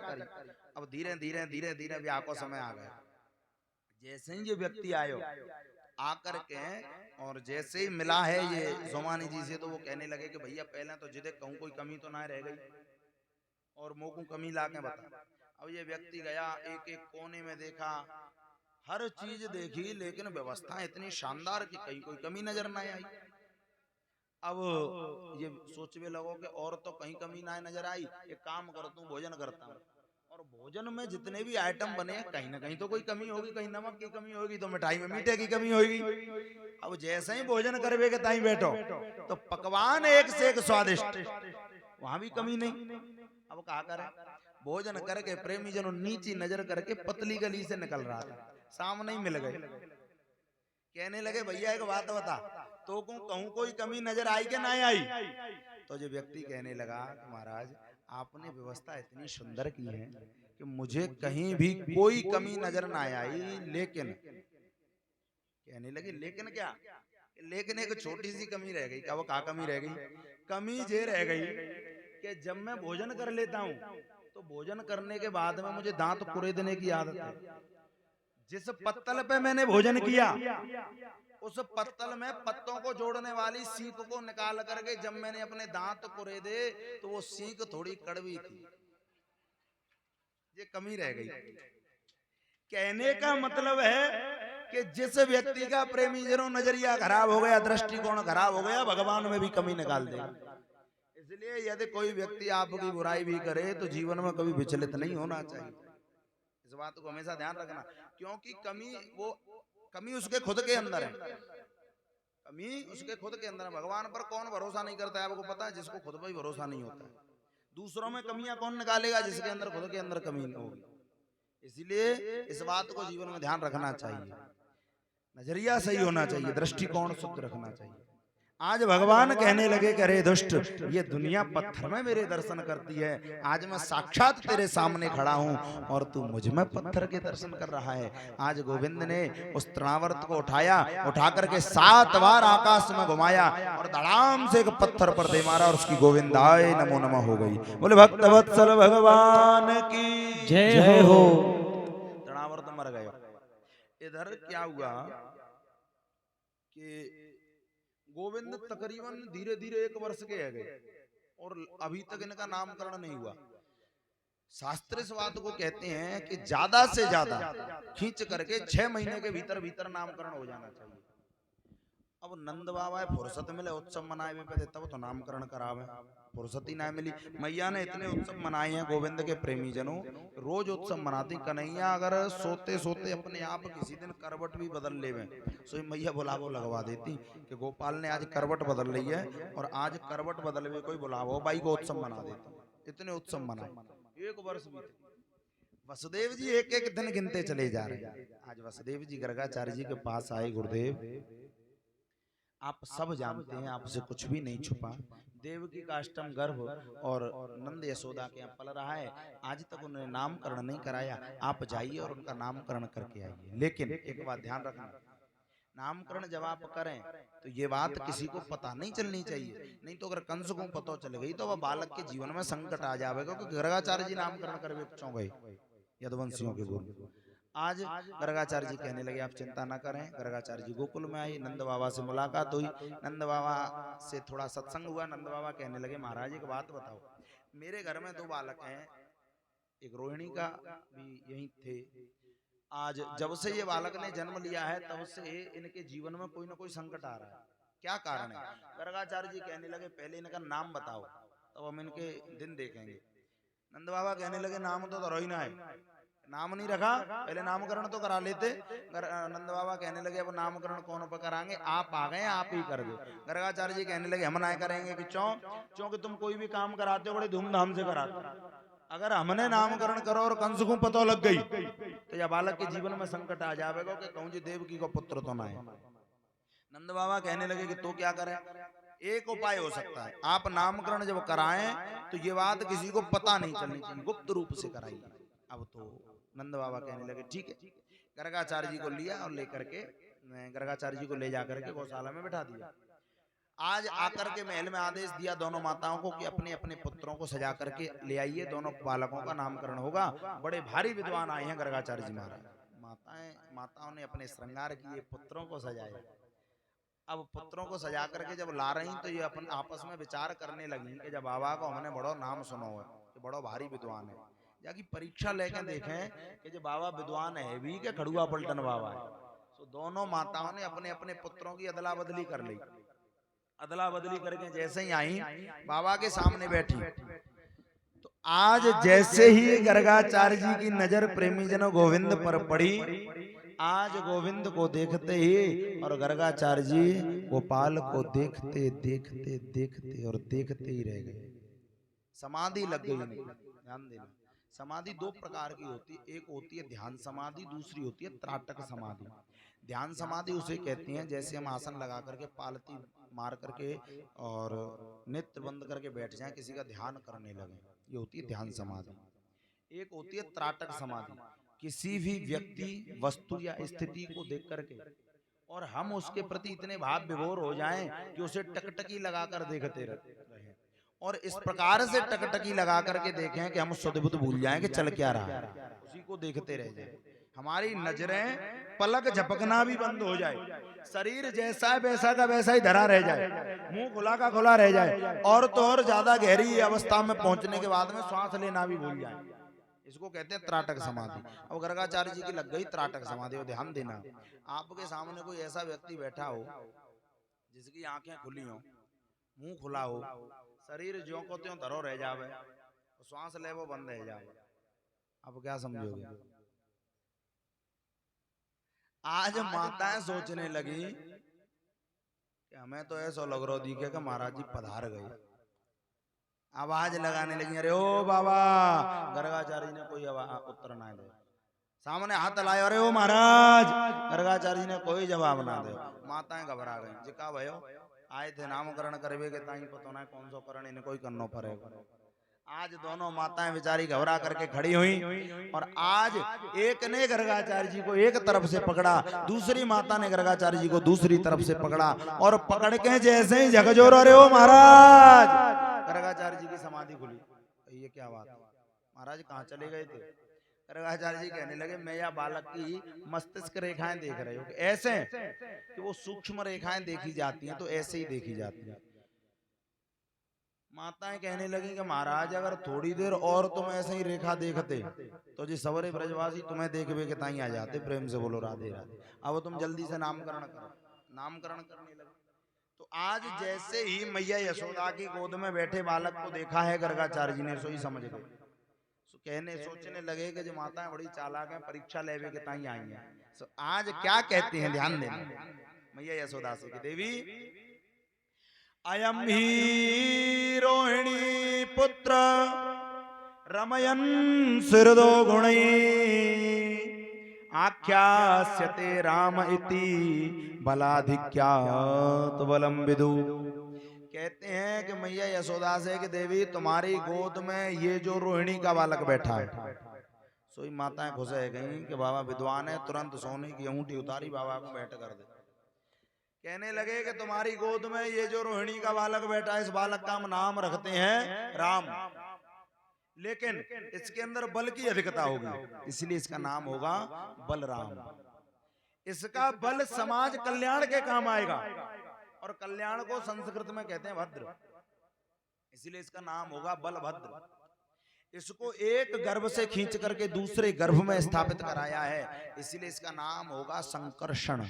अब धीरे धीरे धीरे धीरे ब्याह को समय आ गया। जैसे ही ये व्यक्ति आयो आकर के और जैसे ही मिला है ये सोमानी जी से तो वो कहने लगे कि भैया पहले तो जिदे कहूँ कोई कमी तो ना रह गई और मोकू कमी ला के बता। अब ये व्यक्ति गया एक एक कोने में देखा, हर चीज देखी लेकिन व्यवस्था इतनी शानदार कि कहीं कोई कमी नजर ना आई। अब ये सोचने लगो कि और तो कहीं कमी ना नजर आई, एक काम करता हूँ भोजन करता हूँ और भोजन में जितने भी आइटम बने कहीं ना कहीं तो कोई कमी होगी, कहीं नमक की कमी होगी तो मिठाई में मीठे की कमी होगी। अब जैसे ही भोजन करवे के ताई बैठो तो पकवान एक से एक स्वादिष्ट, वहां भी कमी नहीं। अब कहा करे भोजन करके प्रेमी जनों नीची नजर करके पतली गली से निकल रहा था, सामने ही मिल गए। कहने लगे भैया एक बात बता तो कहूँ कोई कमी नजर आई कि नहीं आई? तो जो व्यक्ति कहने लगा महाराज आपने व्यवस्था इतनी सुंदर की है कि मुझे कहीं भी कोई कमी नजर ना आई, लेकिन कहने लगे लेकिन क्या? लेकिन एक छोटी सी कमी रह गई। क्या वो कहाँ कमी रह गई? कमी ये रह गई कि जब मैं भोजन कर लेता हूँ तो भोजन करने के बाद में मुझे दांत कुरेदने की आदत है। जिस पत्तल पे मैंने भोजन किया उस पत्तल में पत्तों को जोड़ने वाली सीख को निकाल करके जब मैंने अपने दांत कुरेदे तो वो सीख थोड़ी कड़वी थी, ये कमी रह गई। कहने का मतलब है कि जिस व्यक्ति का प्रेमी जनों नजरिया खराब हो गया, दृष्टिकोण खराब हो गया, भगवान में भी कमी निकाल देगा। इसलिए यदि कोई व्यक्ति आपकी बुराई भी करे तो जीवन में कभी विचलित नहीं होना चाहिए। इस बात को हमेशा ध्यान रखना, क्योंकि कमी उसके खुद के अंदर है, कमी उसके खुद के अंदर है। भगवान पर कौन भरोसा नहीं करता है आपको पता है? जिसको खुद पर ही भरोसा नहीं होता है। दूसरों में कमियां कौन निकालेगा? जिसके अंदर खुद के अंदर कमी नहीं होगी। इसलिए इस बात को जीवन में ध्यान रखना चाहिए, नजरिया सही होना चाहिए, दृष्टिकोण शुद्ध रखना चाहिए। आज भगवान कहने लगे कि अरे दुष्ट, ये दुनिया पत्थर में मेरे दर्शन करती है, आज मैं साक्षात तेरे सामने खड़ा हूं और तू मुझ में पत्थर के दर्शन कर रहा है। आज गोविंद ने उस तृणावर्त को उठा करके 7 बार आकाश में घुमाया और धड़ाम से एक पत्थर पर दे मारा और उसकी गोविंदाय नमो नमः हो गई। बोले भक्त वत्सल भगवान की जय हो। तृणावर्त मर गया। इधर क्या हुआ कि गोविंद तकरीबन धीरे धीरे 1 वर्ष के है गए और अभी तक इनका नामकरण नहीं हुआ। शास्त्र इस बात को कहते हैं कि ज्यादा से ज्यादा खींच करके 6 महीने के भीतर भीतर नामकरण हो जाना चाहिए। अब नंद बाबा फुर्सत मिले उत्सव मनाए हुए पे तब तो नामकरण करावे, फुर्सत ही ना मिली। मैया ने इतने उत्सव मनाए हैं गोविंद के प्रेमी जनों, रोज उत्सव मनाती। कन्हैया अगर सोते सोते अपने आप किसी दिन करवट भी बदल ले सो मैया बुलावो लगवा देती कि गोपाल ने आज करवट बदल ली है और आज करवट बदल हुए कोई बुलावो भाई को उत्सव मना देती। इतने उत्सव मनाए। 1 वर्ष बीते, वसुदेव जी एक एक दिन गिनते चले जा रहे हैं। आज वसुदेव जी गर्गाचार्य जी के पास आए, गुरुदेव आप सब जानते हैं, आपसे कुछ भी नहीं छुपा, देवकी का अष्टम गर्भ और नंद यशोदा के यहाँ पल रहा है, आज तक उन्होंने नामकरण नहीं कराया, आप जाइए और उनका नामकरण करके आइए। लेकिन एक बात ध्यान रखना, नामकरण जब आप करें तो ये बात किसी को पता नहीं चलनी चाहिए, नहीं तो अगर कंस को पता चल गई तो वह बालक के जीवन में संकट आ जाएगा। क्योंकि गर्गाचार्य जी नामकरण करवे क्यों गए? यदुवंशियों के गुरु। आज गर्गाचार्य जी कहने लगे आप चिंता ना करें। गर्गाचार्य जी गोकुल में आई, नंद बाबा से मुलाकात हुई, नंद बाबा से थोड़ा सत्संग हुआ। नंद बाबा कहने लगे महाराज एक बात बताओ, मेरे घर में 2 बालक हैं, एक रोहिणी का भी यही थे। आज जब से ये बालक ने जन्म लिया है तब से इनके जीवन में कोई ना कोई संकट आ रहा है, क्या कारण है? गर्गाचार्य जी कहने लगे पहले इनका नाम बताओ तब हम इनके दिन देखेंगे। नंद बाबा कहने लगे नाम तो रोहिणी है, नाम नहीं रखा, पहले नामकरण तो करा लेते। नंद बाबा कहने लगे अब नामकरण कौन पर कराएंगे, आप आ गए आप ही कर दो। गर्गाचार्य जी कहने लगे हम ना करेंगे कि क्योंकि तुम कोई भी काम कराते हो बड़े धूमधाम से कराते हो। अगर हमने नामकरण करो और कंस को पता लग गई तो यह बालक के जीवन में संकट आ जाएगा कि कौन जी देवकी को पुत्र तो ना है। नंद बाबा कहने लगे कि तो क्या करें, एक उपाय हो सकता है, आप नामकरण जब कराएं तो ये बात किसी को पता नहीं चलनी चाहिए, गुप्त रूप से कराइए। अब तो नंद बाबा कहने लगे ठीक है। गर्गाचार्य जी को लिया और लेकर के गर्गाचार्य जी को ले जाकर के गौशाला में बैठा दिया। आज आकर के महल में आदेश दिया दोनों माताओं को कि अपने अपने पुत्रों को सजा करके ले आइए, दोनों बालकों का नामकरण होगा। बड़े भारी विद्वान आए हैं गर्गाचार्य जी महाराज। माताओं ने अपने श्रृंगार किए, पुत्रों को सजाया। अब पुत्रों को सजा करके जब ला रही तो ये अपन आपस में विचार करने लगी कि जब बाबा को हमने बड़ो नाम सुनो है कि बड़ो भारी विद्वान है, जाकी परीक्षा लेकर देखें कि जो बाबा विद्वान है भी के खड़ुआ पलटन बाबा है। तो दोनों माताओं ने अपने अपने पुत्रों की अदला बदली कर ली। अदला बदली करके जैसे ही आई बाबा के सामने बैठी तो आज जैसे ही गर्गाचार्य जी की नजर प्रेमी जनों गोविंद पर पड़ी, आज गोविंद को देखते ही और गर्गाचार्य जी गोपाल को देखते देखते देखते और देखते ही रह गए। समाधि लग गई उन्हें। ध्यान देना, समाधि दो प्रकार की होती है, एक होती है ध्यान समाधि, दूसरी होती है त्राटक समाधि। ध्यान समाधि उसे कहते हैं जैसे हम आसन लगा करके पालती मार करके और नेत्र बंद करके बैठ जाएं, किसी का ध्यान करने लगे, ये होती है ध्यान समाधि। एक होती है त्राटक समाधि, किसी भी व्यक्ति वस्तु या स्थिति को देख करके और हम उसके प्रति इतने भाव विभोर हो जाएं कि उसे टकटकी लगाकर देखते रहे और इस प्रकार से टकटकी लगा करके देखें कि हम शुद्ध बुद्ध भूल जाएं कि चल क्या रहा है, उसी को देखते रह जाए। हमारी नजरें पलक झपकना भी बंद हो जाए, शरीर जैसा है वैसा का वैसा ही धरा रह जाए, मुंह खुला का खुला रह जाए और तो और ज्यादा गहरी अवस्था में पहुंचने के बाद में श्वास लेना भी भूल जाए। इसको कहते हैं त्राटक समाधि। अब गर्गाचार्य जी की लग गई त्राटक समाधि। और ध्यान देना, आपके सामने कोई ऐसा व्यक्ति बैठा हो जिसकी आंखें खुली हो, मुंह खुला हो, शरीर ज्यों को त्यों धरो रह जावे, श्वास ले वो बंद रह जावे, अब क्या समझोगे? आज माताएं सोचने लगी कि हमें तो ऐसा लग रहा दिखे कि महाराज जी पधार गए। आवाज लगाने लगी, अरे ओ बाबा। गर्गाचार्य ने कोई उत्तर ना दे, सामने हाथ लाए, अरे ओ महाराज। गर्गाचार्य ने कोई जवाब ना दे। माताएं घबरा गई, जिका भयो आए थे नामकरण करवे के ताई पता ना कौन सो करण इन्हें कोई करना पड़ेगा। आज दोनों माताएं बेचारी घबरा करके खड़ी हुई और आज एक ने गर्गाचार्य जी को एक तरफ से पकड़ा, दूसरी माता ने गर्गाचार्य जी को दूसरी तरफ से पकड़ा और पकड़ के जैसे ही झकझोर, अरे ओ महाराज। गर्गाचार्य जी की समाधि खुली। ये क्या बात है महाराज, कहाँ चले गए थे? गर्गाचार्य जी कहने लगे मैं या बालक की मस्तिष्क रेखाएं देख रहे हो, ऐसे कि वो सूक्ष्म रेखाएं देखी जाती हैं तो ऐसे ही देखी जाती है। माताएं कहने लगी कि महाराज अगर थोड़ी देर और तुम ऐसे ही रेखा देखते तो जी सवरे ब्रजवासी तुम्हें देखवे के ताई आ जाते। प्रेम से बोलो राधे राधे। अब तुम जल्दी से नामकरण करो। नामकरण करने लगे तो आज जैसे ही मैया यशोदा की गोद में बैठे बालक को देखा है गर्गाचार्य जी ने, सो ही समझ गए। कहने सोचने लगे कि जो माताएं बड़ी चालाक हैं, परीक्षा लेवे के ताई आई हैं। आज क्या कहते हैं, ध्यान देना। मैया यशोदा से कि देवी अयम ही रोहिणी पुत्र रमयन सिरदो गुणै आख्यास्यते राम इति बलाधिक्यात् बलम विदु। कहते हैं कि मैया यशोदा से कि देवी तुम्हारी गोद में ये जो रोहिणी का बालक बैठा है, सोई माताएं खुश है गई कि बाबा विद्वान है, तुरंत सोने की अंगूठी उतारी बाबा को बैठ कर दे। कहने लगे कि तुम्हारी गोद में ये जो रोहिणी का बालक बैठा है, इस बालक का हम नाम रखते हैं राम, लेकिन इसके अंदर बल की अधिकता होगी इसलिए इसका नाम होगा बलराम। इसका बल समाज कल्याण के काम आएगा और कल्याण को संस्कृत में कहते हैं भद्र, इसलिए इसका नाम होगा बलभद्र। इसको एक गर्भ से खींच करके दूसरे गर्भ में स्थापित कराया है, इसलिए इसका नाम होगा संकर्षण।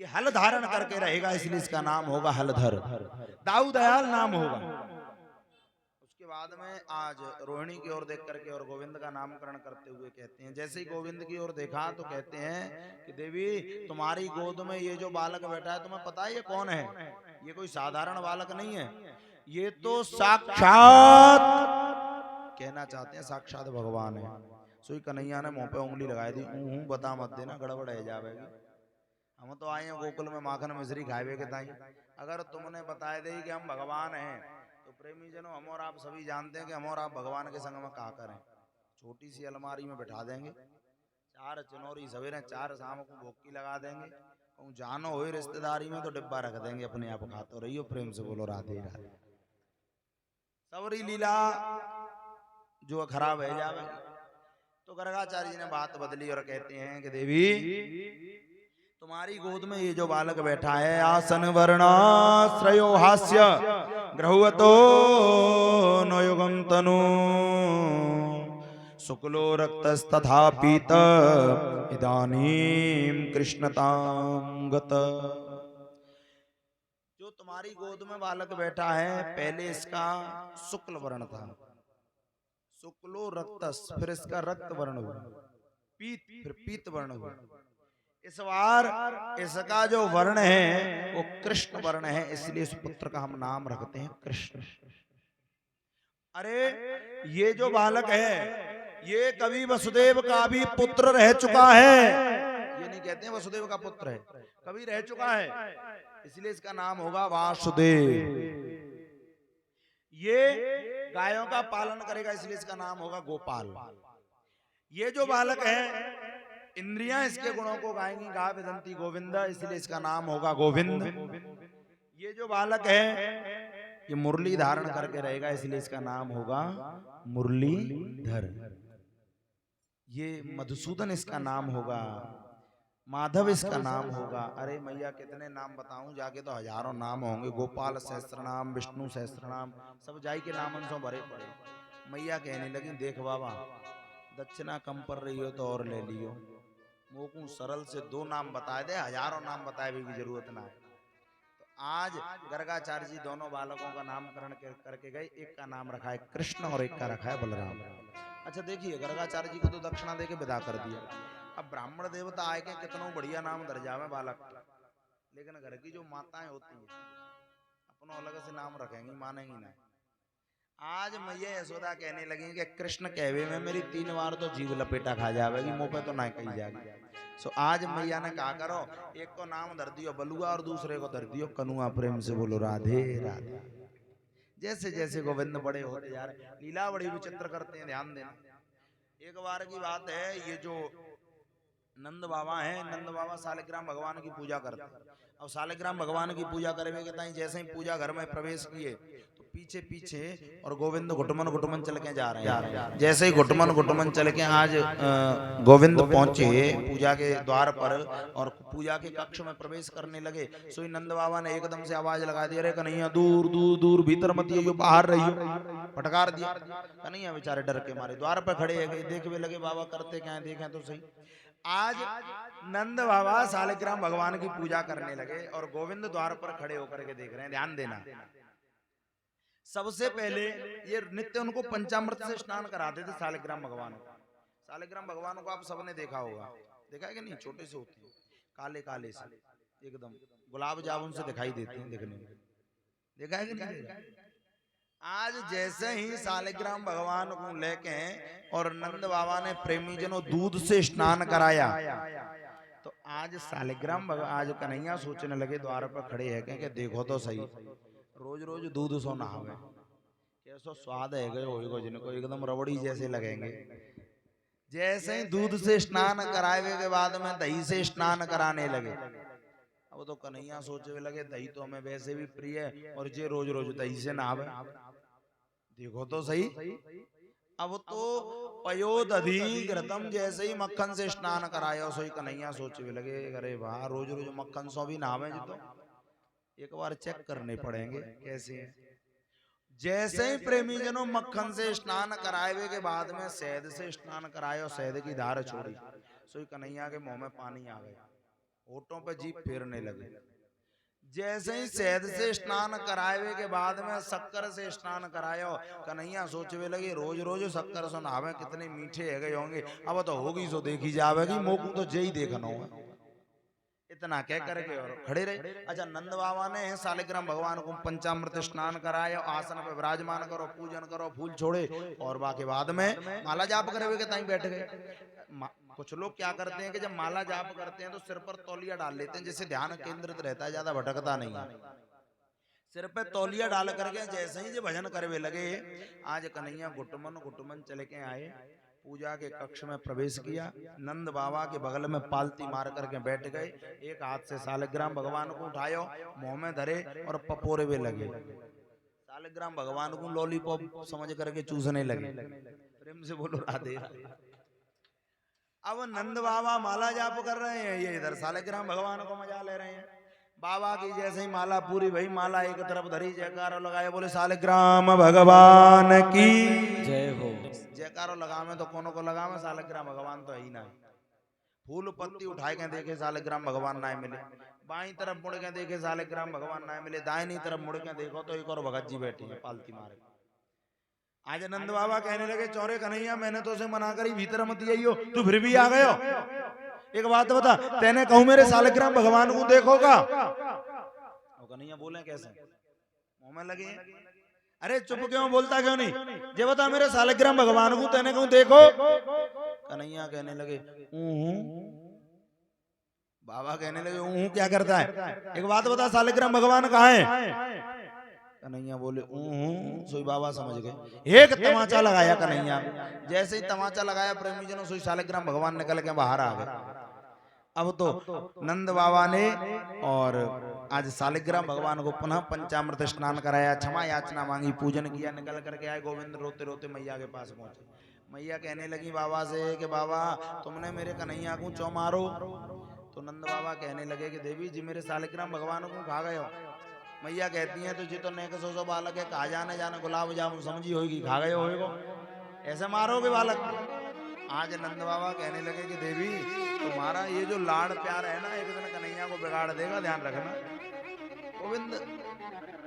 ये हल धारण करके रहेगा इसलिए इसका नाम होगा हलधर। दाऊ दयाल नाम होगा। उसके बाद में आज रोहिणी की ओर देख करके और गोविंद का नामकरण करते हुए कहते हैं, जैसे ही गोविंद की ओर देखा तो कहते हैं कि देवी तुम्हारी गोद में ये जो बालक बैठा है तुम्हें पता है ये कौन है? ये कोई साधारण बालक नहीं है, ये तो साक्षात, कहना चाहते हैं साक्षात भगवान है। सोई कन्हैया ने मुंह पे उंगली लगाई दी, बता मत देना गड़बड़ है जावेगी। हम तो आए हैं गोकुल में माखन मिश्री खावे के ताई, अगर तुमने बताए दे कि हम भगवान हैं तो प्रेमी जनों हम और आप सभी जानते हैं कि हम और आप भगवान के संग में कहा करें। छोटी सी अलमारी में बैठा देंगे, 4 चनौरी सवेरे 4 शाम को भोगी लगा देंगे, कहूँ जानो हो रिश्तेदारी में तो डिब्बा रख देंगे, अपने आप खाते रहियो, प्रेम से बोलो राधे राधे। सबरी लीला जो खराब है जावे। तो गर्गाचार्य जी ने बात बदली और कहते हैं कि देवी तुम्हारी गोद में ये जो बालक बैठा है, आसन वर्णाश्रयो हास्य ग्रहुवतो न युगम तनु शुक्लो रक्तस्तथा पीत इदानीम कृष्णतां गत। जो तुम्हारी गोद में बालक बैठा है, पहले इसका शुक्ल वर्ण था, शुक्लो रक्तस, फिर इसका रक्त वर्ण हुआ, पीत, फिर पीत वर्ण हुआ। इस बार इसका जो वर्ण है वो कृष्ण वर्ण है, इसलिए इस पुत्र का हम नाम रखते हैं कृष्ण। अरे ये जो बालक है ये कभी वसुदेव का भी पुत्र रह चुका है, ये नहीं कहते हैं वसुदेव का पुत्र है, कभी रह चुका है, इसलिए इसका नाम होगा वासुदेव। ये गायों का पालन करेगा, इसलिए इसका नाम होगा गोपाल। ये जो बालक है इंद्रियां इसके गुणों को गाएंगी, गा विदंती गोविंद, इसलिए इसका नाम होगा गोविंद। ये जो बालक है ये मुरली धारण करके रहेगा, इसलिए इसका नाम होगा मुरलीधर। ये मधुसूदन इसका नाम होगा, माधव इसका नाम होगा। अरे मैया कितने नाम बताऊं, जाके तो हजारों नाम होंगे, गोपाल सहस्त्र नाम, विष्णु सहस्त्र नाम, सब जाई के नामन से भरे पड़े। मैया कहने लगी देख बाबा दक्षिणा कम पड़ रही हो तो और ले लियो, मोकू सरल से 2 नाम बताए दे, हजारों नाम बताए भी की जरूरत ना है। तो आज गर्गाचार्य जी दोनों बालकों का नामकरण करके गए, एक का नाम रखा है कृष्ण और एक का रखा है बलराम। अच्छा देखिए गर्गाचार्य जी को तो दक्षिणा देके विदा कर दिया, अब ब्राह्मण देवता आए के कितनों बढ़िया नाम दर्जा में बालक, लेकिन घर की जो माताएं होती है अपनों अलग से नाम रखेंगी, मानेंगी ना। आज मैया यशोदा कहने लगी कि कृष्ण कहवे में मेरी 3 बार तो जीव लपेटा खा जाएगी, मुंह पे तो ना कही जाएगी। सो आज मैया ने कहा करो एक को नाम धर दियो बलुआ और दूसरे को धर दियो कनुआ, प्रेम से बोलो राधे राधे। जैसे जैसे गोविंद बड़े होते जा रहे, लीला बड़ी विचित्र करते हैं, ध्यान देना। एक बार की बात है, ये जो नंद बाबा हैं, नंद बाबा सालिग्राम भगवान की पूजा करते हैं। अब सालिग्राम भगवान की पूजा करने के ताई जैसे ही पूजा घर में प्रवेश किए तो पीछे पीछे और गोविंद घुटमन चल के जा रहे हैं। जैसे ही घुटमन चल के आज गोविंद पहुंचे पूजा के द्वार पर और पूजा के कक्ष में प्रवेश करने लगे, सो नंद बाबा ने एकदम से आवाज लगा दी, अरे कन्हैया दूर दूर दूर भीतर मत आइयो, बाहर रहियो, फटकार दिया। कन्हैया बेचारे डर के मारे द्वार पर खड़े है, देखने लगे बाबा करते क्या है, देखें तो सही। आज नंद बाबा सालिग्राम भगवान की पूजा करने लगे और गोविंद द्वार पर खड़े होकर के देख रहे हैं, ध्यान देना। सबसे पहले ये नित्य उनको पंचामृत से स्नान कराते थे सालिग्राम भगवान को। सालिग्राम भगवान को आप सबने देखा होगा, देखा है कि नहीं, छोटे से होते हैं, काले काले से एकदम गुलाब जामुन से दिखाई देते हैं देखने में, देखा है कि नहीं। आज जैसे ही सालिग्राम भगवान को लेके और नंद बाबा ने प्रेमी जनों दूध से स्नान कराया, तो आज सालिग्राम भगवान, आज कन्हैया सोचने लगे द्वार पर खड़े है कि देखो तो सही, रोज रोज दूध सो नहावे, कैसो स्वाद है गए जिनको एकदम रबड़ी जैसे लगेंगे। जैसे ही दूध से स्नान करावे के बाद में दही से स्नान कराने लगे। अब तो कन्हैया सोचने लगे दही तो हमें वैसे भी प्रिय है और जे रोज रोज दही से नहावे, देखो तो सही। अब तो पयोदधि घृतम, जैसे ही मक्खन से स्नान कराया सोई कन्हैया सोचने लगे अरे वाह रोज रोज मक्खन सो भी नहावे, तो एक बार चेक करने पड़ेंगे कैसे है। जैसे ही प्रेमी जनों मक्खन से स्नान कराए के बाद में शहद से स्नान कराया, शहद की धार छोड़ी, सोई कन्हैया के मुंह में पानी आ गया, होठों पे जीभ फेरने लगे। जैसे ही शहद से स्नान करावे के बाद में शक्कर से स्नान करायो। कन्हैया सोचवे लगे रोज रोज शक्कर से नहावे कितने मीठे है गए होंगे, अब तो होगी सो देखी जावेगी, मोकू तो जय देखना है। इतना कह करके और खड़े रहे। अच्छा, नंद बाबा ने सालिग्राम भगवान को पंचामृत स्नान कराया, आसन पे विराजमान करो, पूजन करो, फूल छोड़े और बाकी बाद में माला जाप करे हुए के ताई बैठ गए। कुछ लोग क्या करते हैं कि जब माला जाप करते हैं तो सिर पर तौलिया डाल लेते हैं, जिससे ध्यान केंद्रित रहता है, ज्यादा भटकता नहीं है। सिर पे तौलिया डाल करके जैसे ही जो भजन करवे लगे, आज कन्हैया घुटमन चले के आए, पूजा के कक्ष में प्रवेश किया। नंद बाबा के बगल में पालती मार करके बैठ गए, एक हाथ से सालिग्राम भगवान को उठायो, मुंह में धरे और पपोरे वे लगे। सालिग्राम भगवान को लॉलीपॉप समझ करके चूसने लगे। प्रेम से बोलो राधे। अब नंद बाबा माला जाप कर रहे हैं, ये इधर सालिग्राम भगवान को मजा ले रहे हैं। बाबा की जैसे ही माला पूरी भई, माला एक तरफ धरी, जयकारो लगाए, बोले सालिग्राम भगवान की जय हो। जयकारो लगावे तो कोनो को लगावे, सालिग्राम भगवान तो है ही ना। फूल पत्ती उठाए के देखे सालिग्राम भगवान ना मिले, बाई तरफ मुड़ के देखे सालिग्राम भगवान ना मिले, दाहिनी तरफ मुड़ के देखो तो एक और भगत जी बैठी है पालती मारे। आज नंद बाबा कहने लगे, चौरे कन्हैया मैंने तो उसे मना करी भीतर मत आइयो, तू फिर भी आ गयो। एक बात बता, तेने कहूं मेरे सालिग्राम भगवान को देखोगा? कन्हैया बोले कैसे, मुंह में लगे, अरे चुप क्यों, बोलता क्यों नहीं, ये बता मेरे सालिग्राम भगवान को तेने कहूं देखो? कन्हैया कहने लगे बाबा कहने लगे क्या करता है, एक बात बता सालिग्राम भगवान कहाँ है? कन्हैया बोले सोई बाबा समझ गए। एक तमाचा लगाया कन्हैया, जैसे ही तमाचा लगाया प्रेमी जनों, सोई सालिग्राम भगवान निकल के बाहर आ गए। अब तो नंद बाबा ने और आज सालिग्राम भगवान को पुनः पंचामृत स्नान कराया, क्षमा याचना मांगी, पूजन किया, निकल करके आए। गोविंद रोते रोते मैया के पास पहुंचे। मैया कहने लगी बाबा से कि बाबा तुमने मेरे कन्हैया को क्यों मारो? तो नंद बाबा कहने लगे कि देवी जी मेरे सालिग्राम भगवान को खा गए हो। मैया कहती है तुझे तो नेक सो बालक है, कहा जाने जाने गुलाब जामुन समझी होगी, खा गए होएगो, ऐसे मारोगे बालक? आज नंद बाबा कहने लगे कि देवी तुम्हारा ये जो लाड़ प्यार है ना, एक दिन कन्हैया को बिगाड़ देगा, ध्यान रखना। गोविंद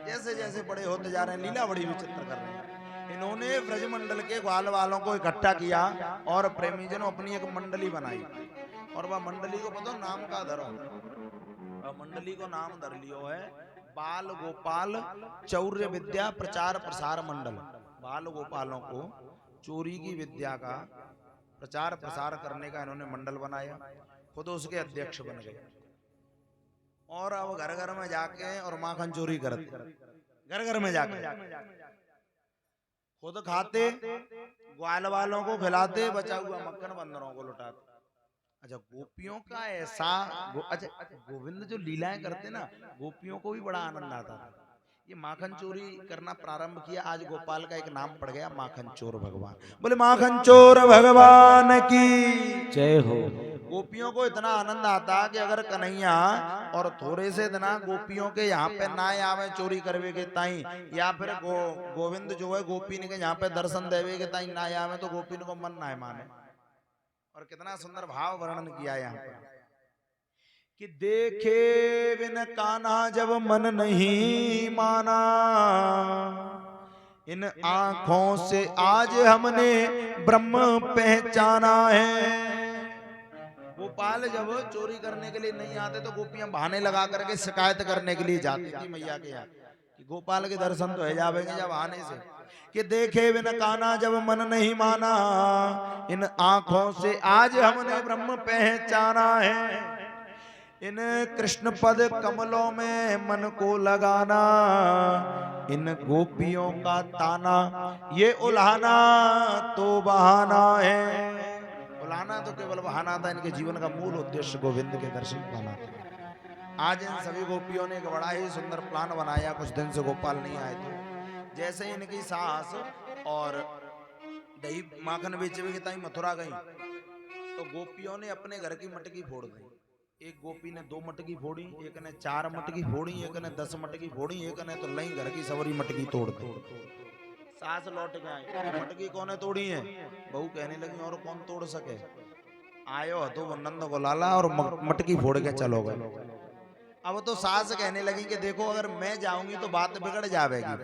जैसे जैसे बड़े होते जा रहे हैं, लीला बड़ी विचित्र कर रहे हैं। इन्होंने ब्रजमंडल के ग्वाल वालों को इकट्ठा किया और प्रेमीजनों अपनी एक मंडली बनाई, और वह मंडली को पता नाम का धरो, मंडली को नाम धर लियो है बाल गोपाल चौर्य विद्या प्रचार प्रसार मंडल। बाल गोपालों को चोरी की विद्या का प्रचार प्रसार करने का इन्होंने मंडल बनाया, खुद उसके अध्यक्ष बन गए। और अब घर घर में जाके और माखन चोरी करते, घर घर में जाके खुद खाते, ग्वाल वालों को खिलाते, बचा हुआ मक्खन बंदरों को लुटाते। अच्छा गोपियों का ऐसा अच्छा गोविंद जो लीलाएं करते ना, गोपियों को भी बड़ा आनंद आता था। ये माखन चोरी करना प्रारंभ किया, आज गोपाल का एक नाम पड़ गया माखन चोर भगवान। बोले माखन चोर भगवान की जय हो। गोपियों को इतना आनंद आता कि अगर कन्हैया और थोड़े से इतना गोपियों के यहाँ पे ना आवे चोरी करवे के ताई, या फिर गोविंद जो है गोपी के यहाँ पे दर्शन देवे के ताई ना आवे तो गोपी को मन ना माने। और कितना सुंदर भाव वर्णन किया यहाँ पर कि देखे बिन कान्हा जब मन नहीं माना, इन आंखों से आज हमने ब्रह्म पहचाना है। गोपाल जब चोरी करने के लिए नहीं आते तो गोपियां बहाने लगा करके शिकायत करने के लिए जाती थी मैया के यहाँ कि गोपाल के दर्शन तो है जावेंगे जब आने से, कि देखे बिन कान्हा जब मन नहीं माना, इन आंखों से आज हमने ब्रह्म पहचाना है। इन कृष्ण पद कमलों में मन को लगाना, इन गोपियों का ताना ये उल्हाना तो बहाना है। उल्हाना तो केवल बहाना था, इनके जीवन का मूल उद्देश्य गोविंद के दर्शन पाना था। आज इन सभी गोपियों ने एक बड़ा ही सुंदर प्लान बनाया। कुछ दिन से गोपाल नहीं आए थे, जैसे इनकी सास और दही माखन बेचवे की ताई मथुरा गई तो गोपियों ने अपने घर की मटकी फोड़ दी। एक गोपी ने 2 मटकी फोड़ी, एक ने 4 मटकी फोड़ी, एक ने 10 मटकी फोड़ी, एक ने तो लई घर की सवरी मटकी तोड़ दी। सास लौट के आई, मटकी कौन तोड़ी है? बहू कहने लगी और कौन तोड़ सके, आयो तो वो नंद को लाला और मटकी फोड़ के चलो गए। अब तो सास कहने लगी कि देखो अगर मैं जाऊंगी तो बात बिगड़ जाएगी,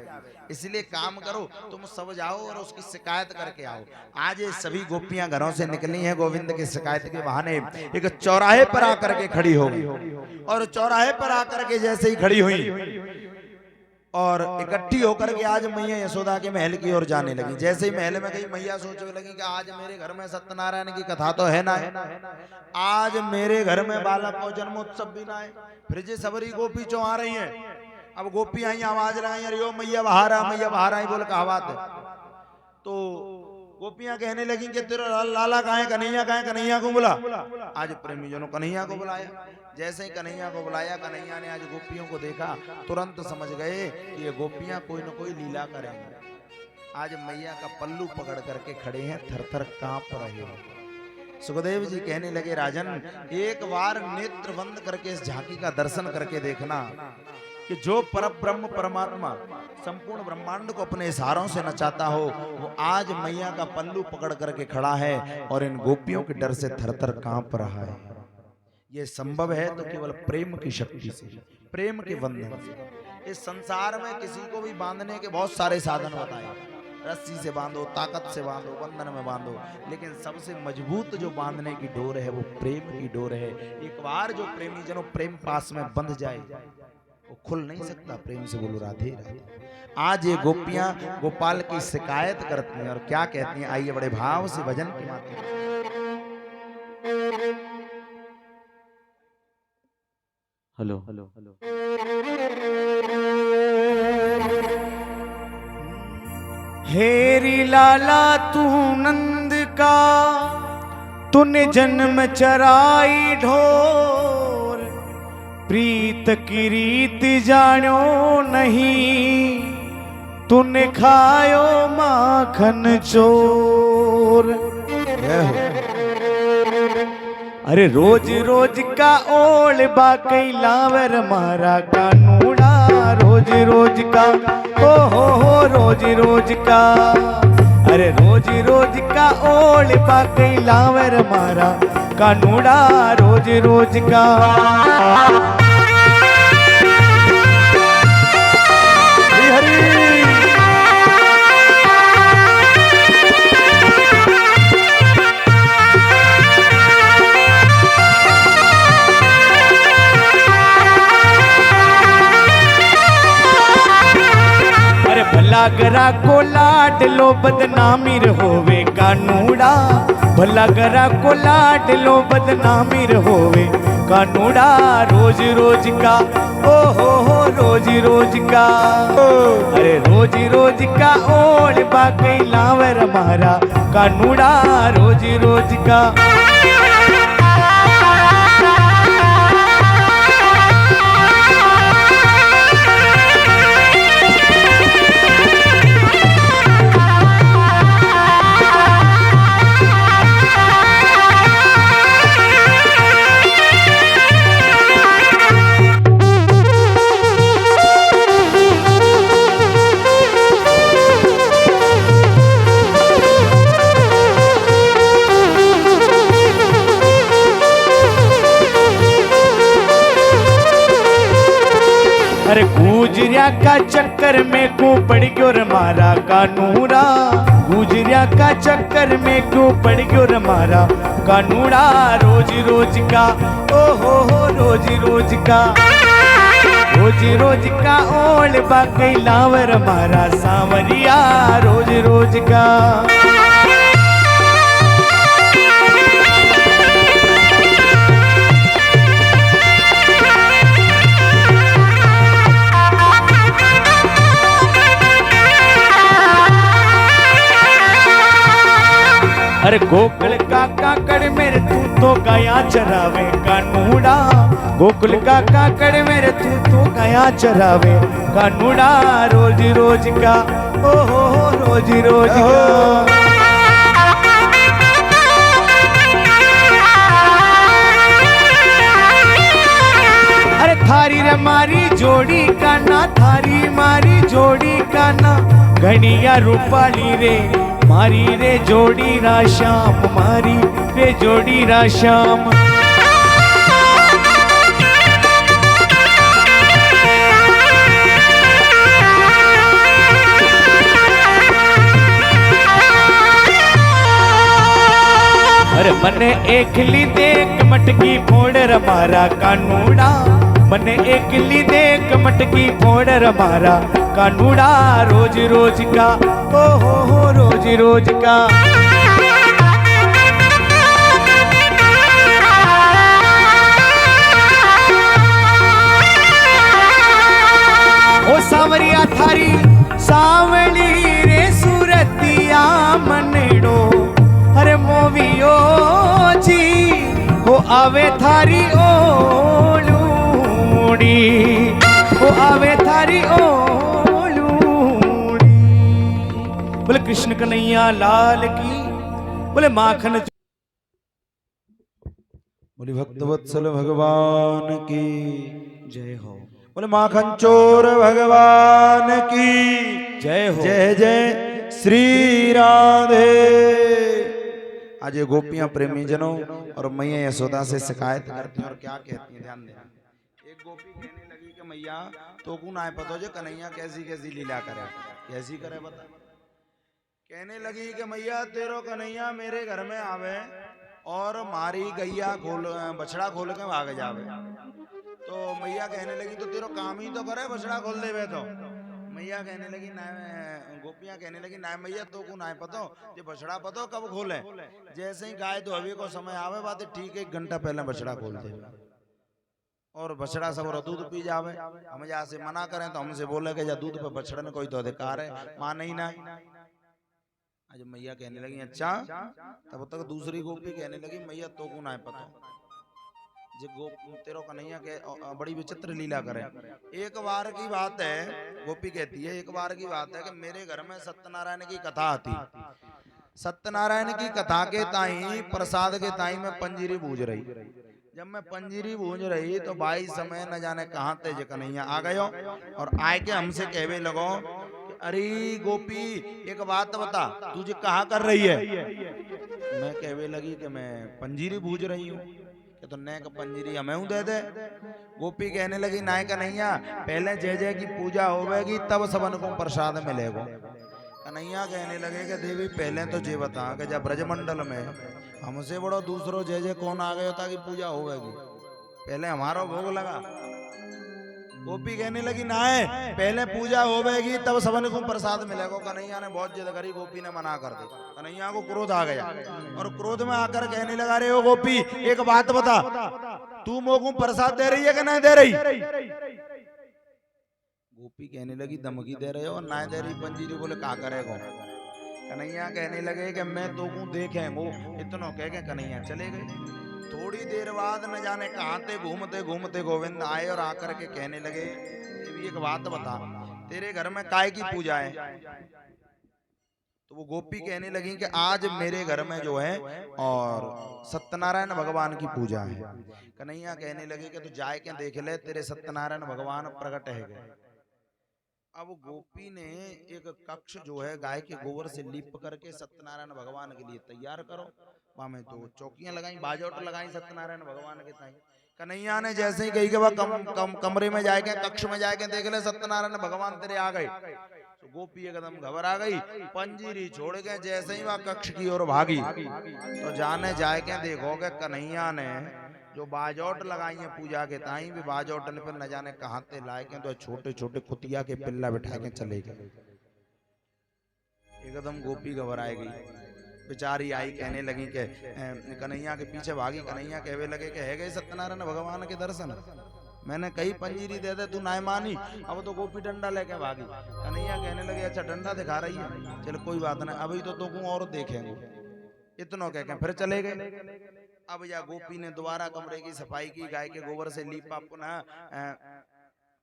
इसलिए काम करो तुम सब जाओ और उसकी शिकायत करके आओ। आज ये सभी गोपियां घरों से निकली हैं गोविंद की शिकायत के बहाने, एक चौराहे पर आकर के खड़ी हो गई। और चौराहे पर आकर के जैसे ही खड़ी हुई और इकट्ठी होकर के आज मैया यशोदा के महल की ओर जाने लगी। जैसे ही महल में गई मैया सोचने लगी कि आज मेरे घर में सत्यनारायण की कथा तो है ना है, आज मेरे घर में बालक को जन्मोत्सव भी ना है। फिर जी सबरी गोपी चो आ रही हैं, अब गोपी आई आवाज रही अरे ओ मैया बाहर आई बोल कहावत है। तो गोपियां कहने लगी कि तेरा लाला कहाँ है, कन्हैया को बुला। आज प्रेमी जनों कन्हैया को बुलाया। जैसे ही कन्हैया को बुलाया, कन्हैया ने आज गोपियों को देखा, तुरंत समझ गए कि ये गोपियां कोई न कोई लीला करेंगी। आज मैया का पल्लू पकड़ करके खड़े हैं, थर थर कांप रहे हैं। सुखदेव जी कहने लगे राजन एक बार नेत्र बंद करके इस झांकी का दर्शन करके देखना कि जो परब्रह्म परमात्मा संपूर्ण ब्रह्मांड को अपने इशारों से नचाता हो वो आज मैया का पल्लू पकड़ करके खड़ा है और इन गोपियों के डर से थर थर कांप रहा है। ये संभव है तो केवल प्रेम की शक्ति से, प्रेम के बंधन से। इस संसार में किसी को भी बांधने के बहुत सारे साधन बताए, रस्सी से बांधो, ताकत से बांधो, बंधन में बांधो, लेकिन सबसे मजबूत जो बांधने की डोर है वो प्रेम की डोर है। एक बार जो प्रेमी जनों प्रेम पास में बंध जाए वो खुल नहीं सकता। प्रेम से बोलो राधे राधे। आज ये गोपियां गोपाल की शिकायत करती हैं और क्या कहती हैं, आइए बड़े भाव से भजन के माध्यम से। हेलो हेलो हेलो हेरी लाला तू नंद का तूने जन्म चराई ढोर, प्रीत की रीत जानो नहीं तूने खायो माखन चोर। अरे रोज रोज का ओल बाकई लावर मारा कानूड़ा, रोज रोज का हो रोज रोज का, अरे रोज रोज का ओल बाकई लावर मारा कानूड़ा, रोज रोज का। हरि हरि भला गरा को लाड लो बदनामी होवे कानूड़ा, भला गरा को लाड लो बदनामी होवे कानूड़ा, रोज रोज का हो रोज रोज का, अरे रोज रोज का ओढ़ बाकई लावर मारा कानूड़ा, रोज रोज का। अरे गुजरिया का चक्कर में क्यों पड़ गयो रे मारा कानूड़ा, गुजरिया का चक्कर में क्यों पड़ गयो रे मारा कानूड़ा, रोज रोज का हो रोज रोज का, रोज रोज का ओल बाकई लावर मारा सांवरिया, रोज रोज का। अरे गोकुल का काकड़ मेरे तू तो गाया चरावे कानूड़ा, गोकुल का काकड़ मेरे तू तो गाया चरावे कानूड़ा, रोज रोज का हो रोज रोज का। अरे थारी रे मारी जोड़ी का ना, थारी मारी जोड़ी का ना, घनिया रूपाली रे मारी रे जोड़ी राशाम, मारी रे जोड़ी राशाम। अरे मने एकली देख मटकी फोड़ रमारा कानूड़ा, मने एकली देख मटकी फोड़ रमारा कानूड़ा, रोज रोज का ओ हो रोज रोज का। ओ सावरिया थारी सावली रे सूरतिया मनेड़ो, अरे मोवियो जी हो आवे थारी ओलूड़ी, हो आवे थारी ओलूड़ी। बोले कृष्ण कन्हैया लाल की, बोले माखन। बोले भक्तवत्सल भगवान की जय हो, बोले माखन चोर भगवान की जय हो। जय जय श्री राधे। आज ये गोपियां प्रेमी जनों और मैया यशोदा से शिकायत करती हैं और क्या कहती हैं, ध्यान देना। एक गोपी कहने लगी कि मैया तो को ना पता जो कन्हैया कैसी कैसी लीला करे, कैसी करे बता। कहने लगी कि मैया तेरो कन्हैया मेरे घर में आवे और मारी गैया खोल बछड़ा खोल के भाग जावे। तो मैया कहने लगी तो तेरो काम ही तो करे बछड़ा खोल देवे। तो मैया कहने लगी ना, गोपियां कहने लगी ना मैया तो को ना पतो ये बछड़ा पतो कब खोले, जैसे ही गाय धोबी को समय आवे बात ठीक 1 घंटा पहले बछड़ा खोल दे और बछड़ा सब दूध पी जावे। हम यहाँ से मना करें तो हमसे बोले कि दूध पे बछड़ा ने कोई तो अधिकार है, माने ही ना। आज मैया कहने लगी अच्छा, तब तक दूसरी गोपी कहने लगी मैया तो को ना पता जे तेरो कन्हैया के बड़ी विचित्र लीला करे। एक बार की बात है, गोपी कहती है एक बार की बात है कि मेरे घर में सत्यनारायण की कथा आती। सत्यनारायण की कथा के ताई प्रसाद के ताई में पंजीरी बूझ रही। जब मैं पंजीरी बूझ रही तो भाई समय न जाने कहां तेज कन्हैया आ गयो और आए के हमसे कहवे लगो अरे गोपी एक बात बता तुझे कहा कर रही है। मैं कहवे लगी कि मैं पंजीरी बूझ रही हूँ। तो नैक पंजीरी हमें दे दे। गोपी कहने लगी नाय कन्हैया पहले जय जय की पूजा होवेगी तब सबन को प्रसाद मिलेगा। कन्हैया कहने लगे कि देवी पहले तो जे बता कि जब ब्रजमंडल में हमसे बड़ो दूसरो जय जय कौन आ गया था कि पूजा होवेगी, पहले हमारा भोग लगा। गोपी कहने लगी ना है पहले पूजा होवेगी तब सबन को प्रसाद मिलेगा। कन्हैया ने बहुत जिद करी, गोपी ने मना कर दी। कन्हैया को क्रोध आ गया और क्रोध में आकर कहने लगा रे ओ गोपी एक बात बता तू मोको प्रसाद दे रही है कि नहीं दे रही। गोपी कहने लगी धमकी दे रहे हो और ना दे रही पंजीरी। बोले क्या करेगा। कन्हैया कहने लगे कि मैं तो को देखेंगो। इतना कह के कन्हैया चले गए। थोड़ी देर बाद न जाने कहां थे घूमते घूमते गोविंद आए और आकर के कहने लगे देवी एक बात बता तेरे घर में काय की पूजा है। तो वो गोपी कहने लगी कि आज मेरे घर में जो है और सत्यनारायण भगवान की पूजा है। कन्हैया कहने लगे कि तू जाए के देख ले तेरे सत्यनारायण भगवान प्रकट है गए। अब गोपी ने एक कक्ष जो है गाय के गोबर से लीप करके सत्यनारायण भगवान के लिए तैयार करो। वहां में तो चौकियां लगाई बाजोट लगाई सत्यनारायण भगवान के ताई। कन्हैया ने जैसे ही गई कि वह कमरे में जाके कक्ष में जाके देख ले सत्यनारायण भगवान तेरे आ गए। तो गोपी एकदम घबरा गई, पंजीरी छोड़ के जैसे ही वह कक्ष की ओर भागी तो जाने जाए के देखोगे कन्हैया ने जो बाजोट लगाई है पूजा के ताई भी बाजोट पर न जाने कहां से लाए के तो छोटे छोटे कुतिया के पिल्ला बिठा के चले गए। एकदम गोपी घबराई गई, बेचारी आई कहने लगी कि कन्हैया के पीछे भागी। कन्हैया कहवे लगे कि है गए सत्यनारायण भगवान के दर्शन, मैंने कई पंजीरी दे दे तू ना मानी। अब तो गोपी डंडा लेके भागी। कन्हैया कहने लगे अच्छा डंडा दिखा रही है चल कोई बात नहीं अभी तो तुम और देखेंगे। इतना कह के फिर चले गए। अब या गोपी ने दोबारा कमरे की सफाई की, गाय के गोबर से लीपा, पुनः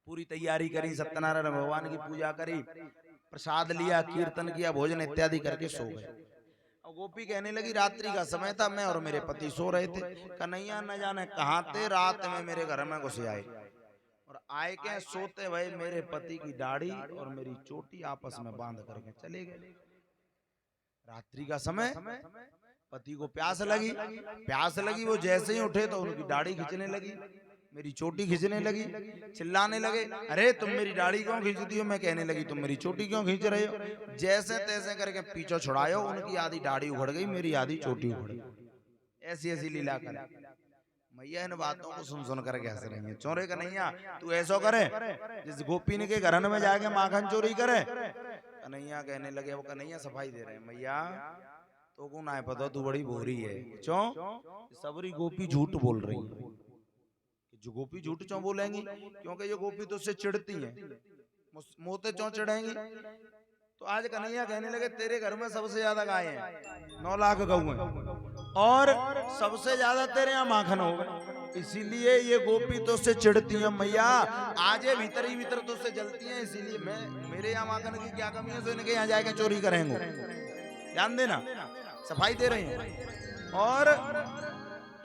पूरी तैयारी करी, सत्यनारायण भगवान की पूजा करी, प्रसाद लिया, कीर्तन किया, भोजन इत्यादि करके सो गए। और गोपी कहने लगी रात्रि का समय था मैं और मेरे पति सो रहे थे। कन्हैया न जाने कहां थे रात में मेरे घर में घुस आए और आए के सोते हुए मेरे पति की दाढ़ी और मेरी चोटी आपस में बांध करके चले गए। रात्रि का समय पति को प्यास लगी वो जैसे ही उठे तो उनकी दाढ़ी खींचने लगी, मेरी चोटी खींचने लगी, चिल्लाने लगे अरे तुम मेरी दाढ़ी क्यों खींचती हो। मैं कहने लगी तुम मेरी चोटी क्यों खींच रहे हो। जैसे तैसे करके पीछे छुड़ायो, उनकी आधी दाढ़ी उखड़ गई, मेरी आधी चोटी उखड़ गई। ऐसी ऐसी लीला करे। मैया इन बातों को सुन सुन करके हंस रही है। चोरे कन्हैया तू ऐसा करे जिस गोपी के घर में जाके माखन चोरी करे। कन्हैया कहने लगे, वो कन्हैया सफाई दे रहे हैं, मैया तो को ना पता तू बड़ी भोरी है। क्यों? सबरी गोपी झूठ बोल रही है। जो गोपी झूठ क्यों बोलेंगी? क्योंकि ये गोपी तो उससे चिढ़ती है, मोते क्यों चिढ़ेंगी? तो आज कन्हैया कहने लगे तेरे घर में सबसे ज्यादा गाय हैं, 9 लाख गऊ हैं, और सबसे ज्यादा तेरे यहाँ माखन हो गए, इसीलिए ये गोपी तो उससे चिढ़ती है। मैया आज ये भीतर ही भीतर तो उससे जलती है, इसीलिए मैं मेरे यहाँ माखन की क्या कमी है तो इनके यहाँ जाके चोरी करेंगे। ध्यान देना, सफाई दे रही है। और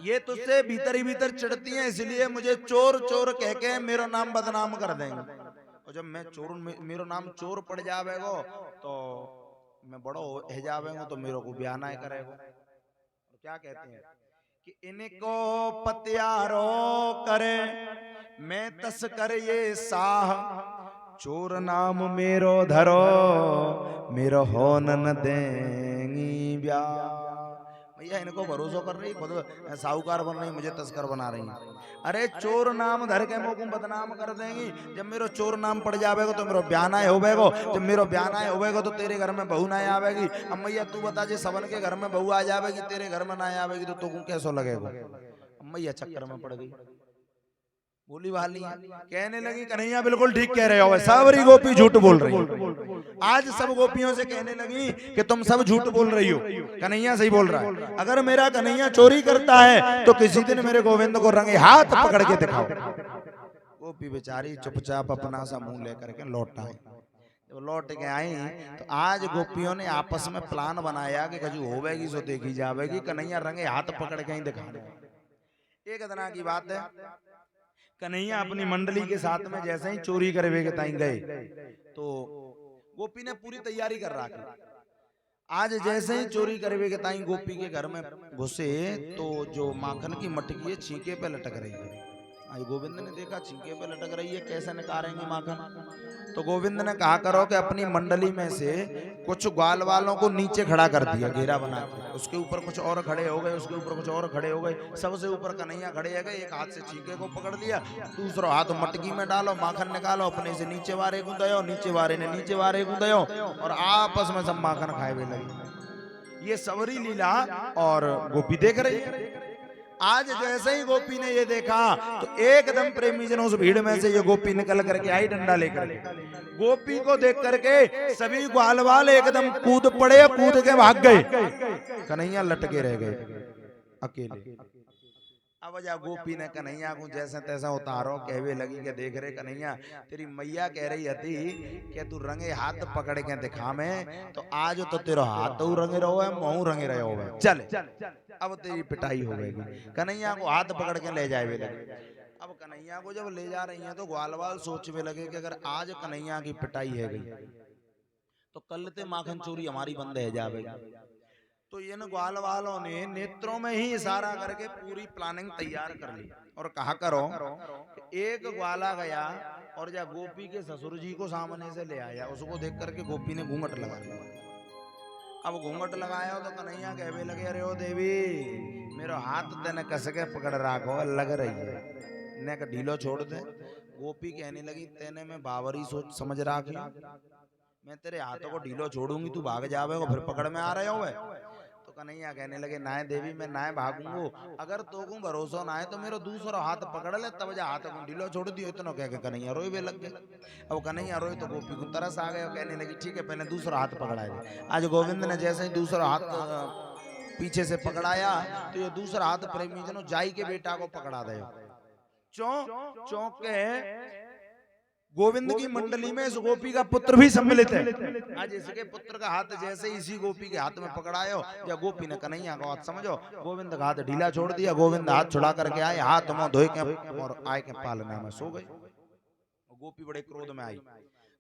ये तुझसे भीतर ही भीतर चिढ़ती हैं, इसलिए मुझे चोर चोर कह के मेरा नाम बदनाम कर देंगे। और जब मैं चोर मेरा नाम चोर पड़ जावेगो तो मैं बड़ो हो जावेगो तो मेरे को ब्याह ना करेगो। क्या कहते हैं कि इनको पत्यारो करे मैं तस्कर ये साह, चोर नाम मेरो धरो मेरो होन न देंगी ब्याह। भैया इनको भरोसा कर रही, खुद साहूकार बन रही, मुझे तस्कर बना रही है। अरे चोर नाम धर के मोको बदनाम कर देंगी। जब मेरो चोर नाम पड़ जावेगा तो मेरो ब्याह ना होवेगो, जब मेरो ब्याह ना होवेगा तो तेरे घर में बहू ना आवेगी। अब मैया तू बता, जे सबन के घर में बहू आ जावेगी तेरे घर में ना आवेगी तो तुमको कैसा लगेगा? मैया चक्कर में पड़ गई, बोली वाली कहने लगी कन्हैया बिल्कुल ठीक कह रहे हो, सावरी गोपी झूठ बोल रही हो। आज सब गोपियों से कहने लगी कि तुम सब झूठ बोल रही हो, कन्हैया सही बोल रहा है। अगर मेरा कन्हैया चोरी करता है तो किसी दिन मेरे गोविंद को रंगे हाथ पकड़ के दिखाओ। गोपी बेचारी चुपचाप अपना सा मुंह लेकर के लौट आई। जब लौट के आई तो आज गोपियों ने आपस में प्लान बनाया कि कजू होवेगी सो देखी जावेगी, कन्हैया रंगे हाथ पकड़ के ही दिखा दे। एक दिन की बात है, कन्हैया अपनी मंडली के साथ में जैसे ही चोरी करवे के ताई गए तो गोपी ने पूरी तैयारी कर रखी। आज जैसे ही चोरी करवे के ताई गोपी के घर में घुसे तो जो माखन की मटकी है छींके पे लटक रही है। आज गोविंद ने देखा छींके पे लटक रही है, कैसे निकालेंगे माखन? तो गोविंद ने कहा करो कि अपनी मंडली में से कुछ ग्वाल वालों को नीचे खड़ा कर दिया, घेरा बना के, उसके ऊपर कुछ और खड़े हो गए, उसके ऊपर कुछ और खड़े हो गए, सबसे ऊपर कन्हैया खड़े हो गए। एक हाथ से छींके को पकड़ लिया, दूसरा हाथ मटकी में डालो, माखन निकालो, अपने से नीचे वारे को दयो, नीचे वारे ने नीचे वारे को दयो, और आपस में सब माखन खाए हुए लगे। ये सवरी लीला और गोपी देख रही है। आज जैसे ही गोपी ने ये देखा तो एकदम प्रेमी जनों उस भीड़ में से ये गोपी निकल करके आई डंडा लेकर। गोपी को देख करके सभी ग्वाल वाल एकदम कूद पड़े, कूद के भाग गए। कन्हैया लटके रह गए अकेले। अब जा गोपी ने कन्हैया को जैसे तैसा उतारो, कहवे लगी कि देख रहे कन्हैया तेरी मैया कह रही थी कि तू रंगे हाथ पकड़ के दिखा में, तो आज तो तेरा हाथ रंगे रहो है, मुंह रंगे रहे हो। चल अब तेरी पिटाई हो गई। कन्हैया को हाथ पकड़ के ले जाए लगे। अब कन्हैया को जब ले जा रही हैं तो ग्वालवाल सोचने लगे कि अगर आज कन्हैया की पिटाई है गई तो कल ते माखन चोरी हमारी बंद है जाएगी। तो इन ग्वाल वालों ने नेत्रों में ही इशारा करके पूरी प्लानिंग तैयार कर ली और कहा करो कि एक ग्वाला गया और जा गोपी के ससुर जी को सामने से ले आया। उसको देख करके गोपी ने घूंघट लगा लिया। अब घूंघट लगाया तो कन्हैया कहवे लगे अरे ओ देवी मेरा हाथ तेने कस के पकड़ रखो, लग रही है, ने का ढीलो छोड़ दे। गोपी कहने लगी तेने मैं बावरी सोच समझ रखी, मैं तेरे हाथों को ढीलो छोड़ूंगी तू भाग जावेगा, फिर पकड़ में आ रहे हो। तो कन्हैया कहने लगे नाय देवी मैं नाय भागूंगो, अगर तो को भरोसा ना है तो मेरा दूसरा हाथ पकड़ ले तब जा हाथ को ढीलो छोड़ दियो। इतना कह के कन्हैया रोए लग गए। अब कन्हैया रोए तो गोपी को तरस आ गए, कहने लगी ठीक है पहले दूसरा हाथ पकड़ाए। आज गोविंद ने जैसे ही दूसरा हाथ पीछे से पकड़ाया तो ये दूसरा हाथ प्रेमी जनों जाई के बेटा को पकड़ा दे। चौंके गोविंद की मंडली में इस गोपी का पुत्र भी सम्मिलित है। आज इसके पुत्र का हाथ जैसे इसी गोपी के हाथ में पकड़ायो या गोपी ने कन्हैया का हाथ समझो गोविंद का हाथ ढीला छोड़ दिया। गोविंद हाथ छुड़ा करके आए, हाथ मुंह धोए के और आए के पालना में सो गए। गोपी बड़े क्रोध में आई,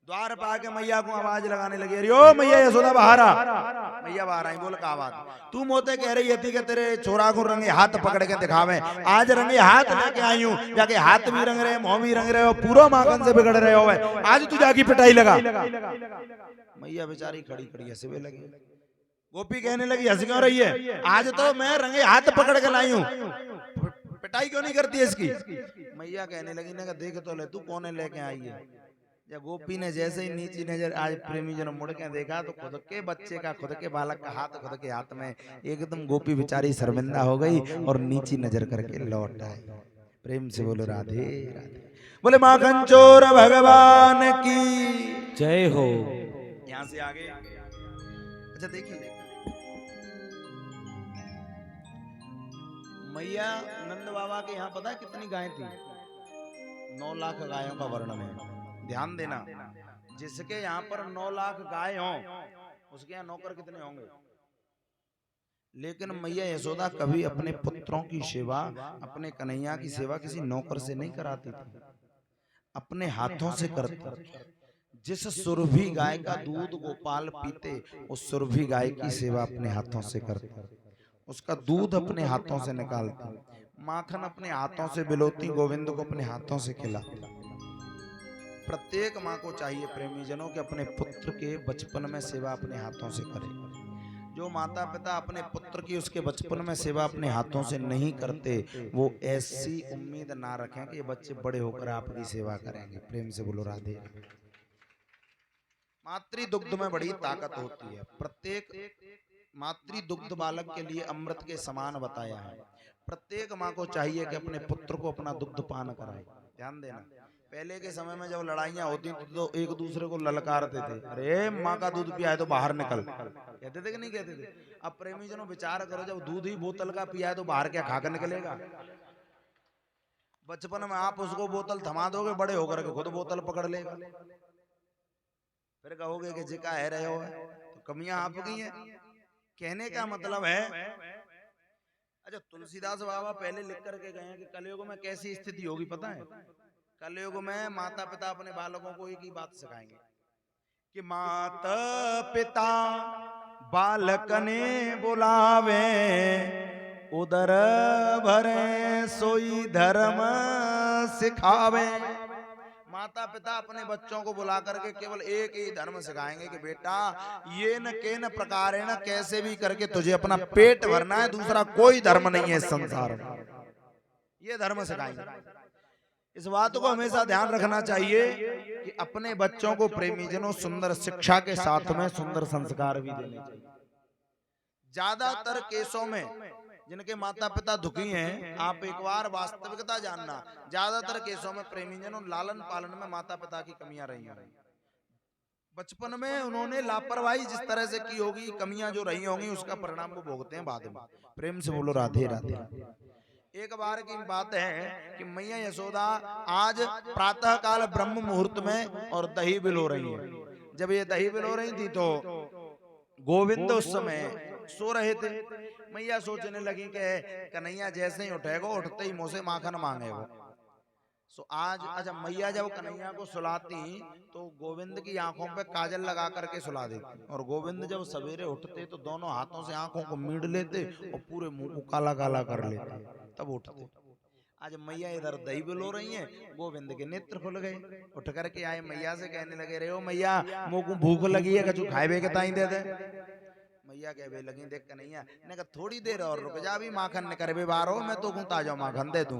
द्वार पर आके मैया को आवाज लगाने लगी अरे ओ मैया यशोदा बाहर आ। मैया बाहर आई, बोल का आवाज तू मोते कह रही थी कि तेरे छोरा को रंगे हाथ पकड़ के दिखावे, आज रंगे हाथ लेके आई हूँ, जाके हाथ भी रंग रहे मुंह भी रंग रहे हो, पूरा माखन से बिगड़ रहे हो, आज तू जाकी पिटाई लगा। मैया बेचारी खड़ी खड़ी हंसवे लगी। गोपी कहने लगी हंस क्यों रही है, आज तो मैं रंगे हाथ पकड़ के लाई हूँ, पिटाई क्यों नहीं करती है इसकी। मैया कहने लगी ने देख तो ले तू कौन लेके आई है। जब गोपी ने जैसे ही नीची नजर आज प्रेमी जन मुड़ के देखा तो खुद के बच्चे का, खुद के बालक का हाथ खुद के हाथ में, एकदम गोपी बेचारी शर्मिंदा हो गई और नीची नजर करके लौट आई। प्रेम से बोलो राधे राधे। बोले माखन चोर भगवान की जय हो। यहाँ से आगे अच्छा देखिए, मैया नंद बाबा के यहाँ पता है कितनी गायें थी? 9 लाख गायों का वर्णन है। ध्यान देना, जिसके यहाँ पर 9 लाख गाय हों उसके यहाँ नौकर कितने होंगे? लेकिन मैया यशोदा कभी अपने पुत्रों की सेवा, अपने कन्हैया की सेवा किसी नौकर से नहीं कराती थी, अपने हाथों से करती। जिस सुरभि गाय का दूध गोपाल पीते, उस सुरभि गाय की सेवा अपने हाथों से करते, उसका दूध अपने हाथों से निकालती, माखन अपने हाथों से बिलोती, गोविंद को अपने हाथों से खिलाती। प्रत्येक माँ को चाहिए प्रेमी जनों के अपने पुत्र के बचपन में सेवा अपने हाथों से करे। जो माता पिता अपने पुत्र की उसके बचपन में सेवा अपने हाथों से नहीं करते, वो ऐसी उम्मीद ना रखें कि ये बच्चे बड़े होकर आपकी सेवा करेंगे। प्रेम से बोलो राधे। मातृ दुग्ध में बड़ी ताकत होती है। प्रत्येक मातृ दुग्ध बालक के लिए अमृत के समान बताया है। प्रत्येक माँ को चाहिए कि अपने पुत्र को अपना दुग्ध पान कराए। ध्यान देना, पहले के समय में जब लड़ाइयाँ होती थी तो एक दूसरे को ललकारते थे, अरे माँ का दूध पिया है तो बाहर निकल, कहते थे कि नहीं कहते थे? अब प्रेमी जनों विचार करो, जब दूध ही बोतल का पिया है तो बाहर क्या खाकर निकलेगा? बचपन में आप उसको बोतल थमा दोगे, बड़े होकर के खुद बोतल पकड़ लेगा। फिर कहोगे कि जिका है रहे हो है, तो कमियां आपकी हैं। कहने का मतलब है, अच्छा तुलसीदास बाबा पहले लिख करके गए हैं कि कलयुग में कैसी स्थिति होगी पता है? कलयुग में माता पिता अपने बालकों को एक ही बात सिखाएंगे कि माता पिता बालक ने बुलावे, उदर भरे सोई धर्म सिखावे। माता पिता अपने बच्चों को बुला करके केवल एक ही धर्म सिखाएंगे कि बेटा ये न के न प्रकार है, न कैसे भी करके तुझे अपना पेट भरना है, दूसरा कोई धर्म नहीं है इस संसार में, ये धर्म सिखाएंगे। इस बात को हमेशा ध्यान रखना चाहिए कि अपने बच्चों को प्रेमी जनों सुंदर शिक्षा के साथ में सुंदर संस्कार भी देने चाहिए। ज्यादातर केसों में जिनके माता पिता दुखी हैं, आप एक बार वास्तविकता जानना, ज्यादातर केसों में प्रेमी जनों लालन पालन में माता पिता की कमियां रही हैं। बचपन में उन्होंने लापरवाही जिस तरह से की होगी, कमियां जो रही होंगी, उसका परिणाम वो भोगते हैं बाद में। प्रेम से बोलो राधे राधे। एक बार की बात है कि मैया यशोदा आज प्रातः काल ब्रह्म मुहूर्त में और दही बिलो रही है। जब ये दही बिलो रही थी तो गोविंद उस समय सो रहे थे। मैया सोचने लगी कि कन्हैया जैसे ही उठेगा, उठते ही मुझसे माखन मांगेगा। सो आज अच्छा मैया जब कन्हैया को सुलाती तो गोविंद की आंखों पे काजल लगा करके सुला देती, और गोविंद जब सवेरे उठते तो दोनों हाथों से आंखों को मीड़ लेते और पूरे मुंह को काला काला कर लेते, तब उठते। आज मैया इधर दही बिलो रही हैं, गोविंद के नेत्र खुल गए। उठ करके आए, मैया से कहने लगे, रे ओ मैया मुंह को भूख लगी है, कछु खाए के ताई दे दे। मैया कहवे लगी, देख कन्हैया ने कहा थोड़ी देर और रुक जा, भी माखन न करवे बारो, मैं तो ताजा माखन दे दूं।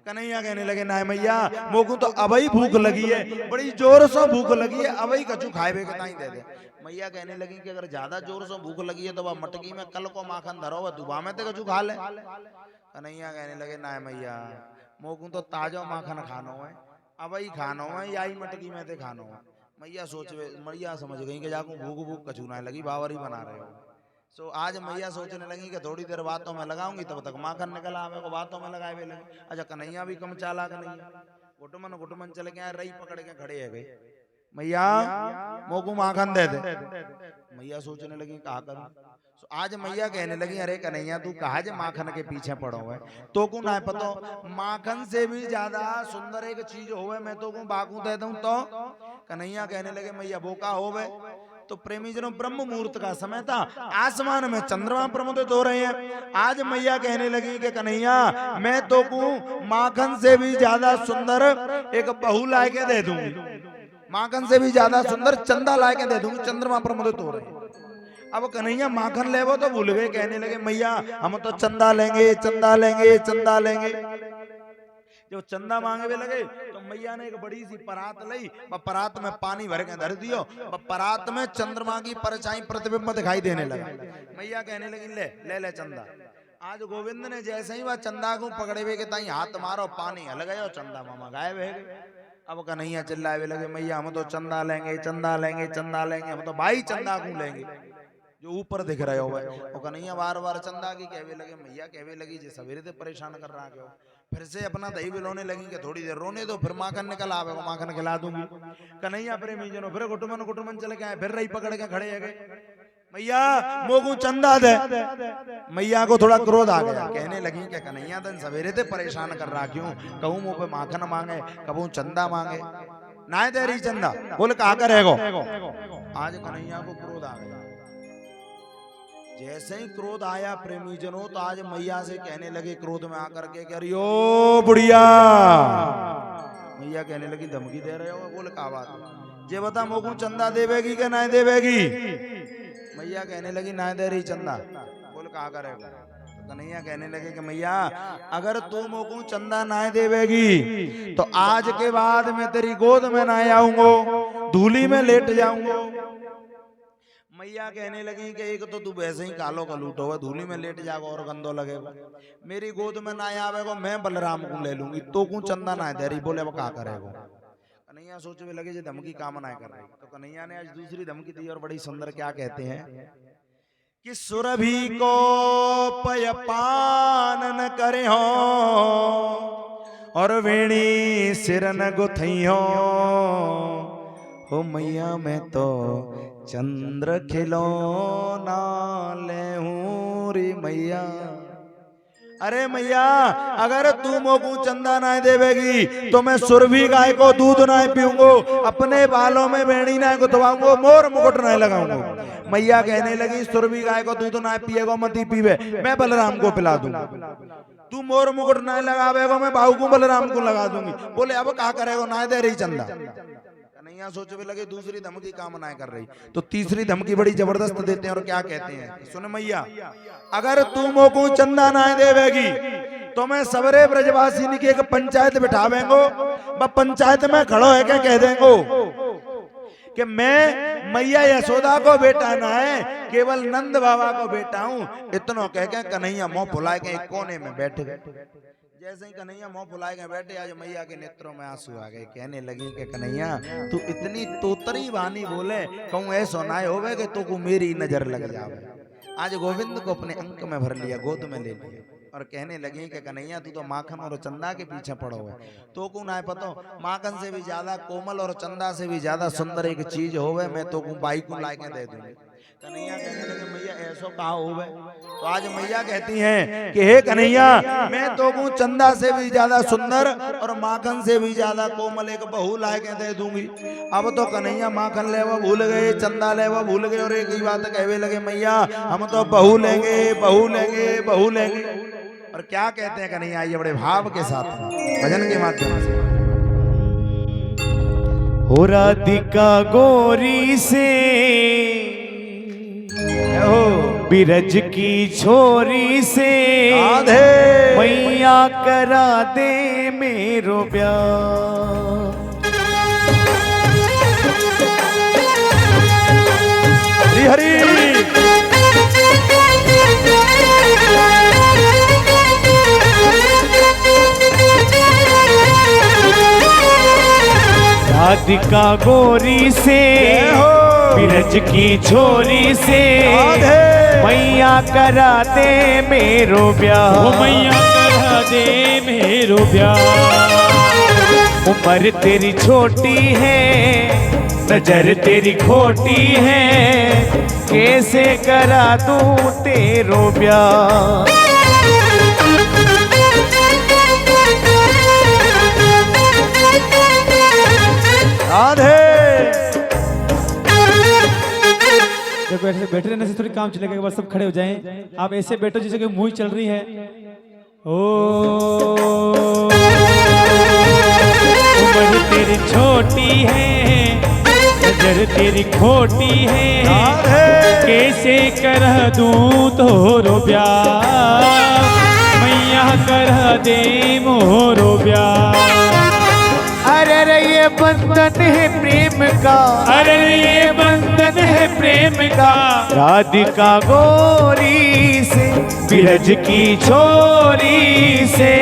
कन्हैया कहने लगे, ना मैया मोकू तो अबई भूख लगी है, बड़ी जोर से भूख लगी है, अबई कछु खाए के ताई दे दे। मैया कहने लगी कि अगर ज्यादा जोर से भूख लगी है तो वह मटकी में कल को माखन धरो, वह दुबा में तो कछु खा ले। कन्हैया कहने लगे, ना मैया मोकू तो ताजा माखन खानो है, अबई खानो है, या मटकी में ते खानो है। मैया मैया समझ गई कि जाकू भूख भूख कछु ना लगी, बावरी बना रहे हो। सो आज मैया सोचने लगी कि थोड़ी देर बातों में लगाऊंगी, तब तक माखन निकल आवे को बातों में लगाए लगे। अच्छा कन्हैया भी कम चालाक नहीं, घुटमन चले गए, रही पकड़ के खड़े है गए, मैया मोकू माखन दे दे। मैया सोचने लगी कहा करूं। सो आज मैया कहने लगी, अरे कन्हैया तू कहा जे माखन के पीछे पड़ो है, तो को ना पतो माखन से भी ज्यादा सुंदर एक चीज होवे, मैं तो को बाकू दे दूं। तो कन्हैया कहने लगे, मैया वो का होवे? तो प्रेमी जनों ब्रह्म मुहूर्त का समय था, आसमान में चंद्रमा प्रमुदित हो रहे हैं। आज मैया कहने लगी कि कन्हैया मैं तो को माखन से भी ज्यादा सुंदर एक बहू ला के दे दूंगी, माखन से भी ज्यादा सुंदर चंदा ला के दे दूंगी, चंद्रमा प्रमुदित हो रहे हैं। अब कन्हैया माखन ले वो तो भूल गए, कहने लगे मैया हम तो चंदा लेंगे, चंदा लेंगे, चंदा लेंगे। जब चंदा मांगे वे लगे तो मैया ने एक बड़ी सी परात ली, परात में पानी भर के धर दियो, परात में चंद्रमा की परछाई प्रतिबिंब दिखाई देने लगा। मैया कहने लगी ले ले ले चंदा। आज गोविंद ने जैसे ही वह चंदा को पकड़े हुए के ताई हाथ मारो, पानी हल गया और चंदा मामा गायब है। अब कन्हैया चिल्लाए लगे मैया हम तो चंदा लेंगे, चंदा लेंगे, चंदा लेंगे, हम तो भाई चंदा को लेंगे जो ऊपर दिख रहे हो। वो कन्हैया बार बार चंदा की कहवे लगे। मैया कहवे लगी जे सवेरे से परेशान कर रहा क्यों। फिर से अपना दही बिलोने लगी कि थोड़ी देर रोने दो, फिर माखन निकल आवे, माखन खिला दूंगी। कन्हैया प्रेमी जनो फिर कुटुमन चले गए, फिर रही पकड़ के खड़े है गए मैया मोगू चंदा दे। मैया को थोड़ा क्रोध आ गया, कहने लगी कि कन्हैया दिन सवेरे से परेशान कर रहा क्यों, कहूं मुंह पे माखन मांगे, कहूं चंदा मांगे, ना दे रही चंदा, बोले कहा करेगो। आज कन्हैया को क्रोध आ गया। जैसे ही क्रोध आया प्रेमी जनों तो आज मैया से कहने लगे क्रोध में आकर के अरे ओ बुढ़िया। मैया कहने लगी धमकी दे रहे हो, बोले कहा बात, जे बता मोगू चंदा देवेगी कि ना देवेगी। मैया कहने लगी ना दे रही चंदा, बोले कहा करेगा। तो कन्हैया कहने लगे कि मैया अगर तू मोगू चंदा ना देवेगी तो आज के बाद मैं तेरी गोद में ना आऊंगा, धूली में लेट जाऊंगा। मैया कहने लगी कि एक तो तू वैसे ही कालो का लूटो हुआ, धूली में लेट जाएगा और गंदो लगेगा, मेरी गोद में ना आवेगा मैं बलराम को ले लूंगी, तो को चंदा ना दे रही, बोले वो क्या करेगा। कन्हैया सोचने लगे जो धमकी कामना कर रही। तो कन्हैया ने आज दूसरी धमकी दी और बड़ी सुंदर, क्या कहते हैं कि सुरभि को पयपान न करे हो और वेणी सिर न गुथई हो मैया मैं तो चंद्र खिलौना ले हूं रे मैया। अरे मैया अगर तू मोकू चंदा ना देवेगी तो मैं सुरभि गाय को दूध ना पीऊंगो, अपने बालों में बेड़ी ना गुथवाऊंगो, मोर मुकुट ना लगाऊंगो। मैया कहने लगी सुरभि गाय को दूध ना पिएगो मती पीवे, मैं बलराम को पिला दूंगा। तू मोर मुकुट ना लगावेगो मैं बाहू को बलराम को लगा दूंगी। बोले अब क्या करेगो, ना दे रही चंदा। कन्हैया सोचने लगे दूसरी धमकी कामना कर रही। तो तीसरी धमकी बड़ी जबरदस्त देते हैं और क्या कहते हैं, सुन मैया अगर तू मोको चंदा ना देवेगी तो मैं सवरे ब्रजवासी की एक पंचायत बिठावेंगो, पंचायत में खड़ो है क्या कह देंगो कि मैं मैया यशोदा को बेटा ना है, केवल नंद बाबा को बेटा हूं। इतना कह के कन्हैया मुंह फुलाए के एक कोने में बैठ गए। जैसे ही कन्हैया मुंह फुलाए गए बैठे, आज मैया के नेत्रों में आंसू आ गए। कहने लगी कि कन्हैया तू इतनी तोतरी वाणी बोले, कहूं ऐसा ना होवे कि तू को मेरी नजर लग जावे। आज गोविंद को अपने अंक में भर लिया, गोद में ले लिया और कहने लगी कि कन्हैया तू तो माखन और चंदा के पीछे पड़ो है, तो को ना पता माखन से भी ज्यादा कोमल और चंदा से भी ज्यादा सुंदर एक चीज होवे, मैं तो को बाई को लाके दे दूंगी। कन्हैया कहने लगे मैया ऐसा कहा होवे। तो आज मैया कहती हैं कि हे कन्हैया मैं तो को चंदा से भी ज्यादा सुंदर और माखन से भी ज्यादा कोमल एक बहू लाके दे दूंगी। अब तो कन्हैया माखन ले वो भूल गए, चंदा ले वो भूल गए और एक ही बात कहवे लगे मैया हम तो बहू लेंगे, बहू लेंगे, बहू लेंगे। और क्या कहते हैं कन्हैया, ये बड़े भाव के साथ भजन के माध्यम से। हो राधिका गोरी से बिरज की छोरी से मैया करा दे मेरो ब्याह। हरी हरी राधिका गोरी से बिरज की छोरी से मैया करा दे मेरो ब्याह, मैया करा दे मेरो ब्याह। उम्र तेरी छोटी है, नजर तेरी खोटी है, कैसे करा दूं तेरो ब्याह। राधे देखो ऐसे बैठे रहने से थोड़ी काम चलेगा, एक बार सब खड़े हो जाएं। आप ऐसे बैठो जैसे कि मूवी चल रही है। ओ उम्र तेरी छोटी है, नजर तेरी खोटी है, कैसे कर दूं तोरो ब्याह, मैया कर दे मोरो ब्याह। अरे ये बंधन है प्रेम का, अरे ये बंधन है प्रेम का, राधिका गोरी से बिरज की छोरी से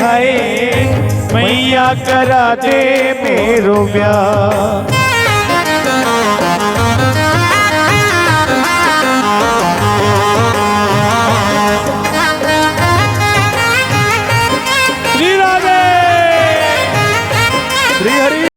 है, मैया करा दे मेरो ब्याह।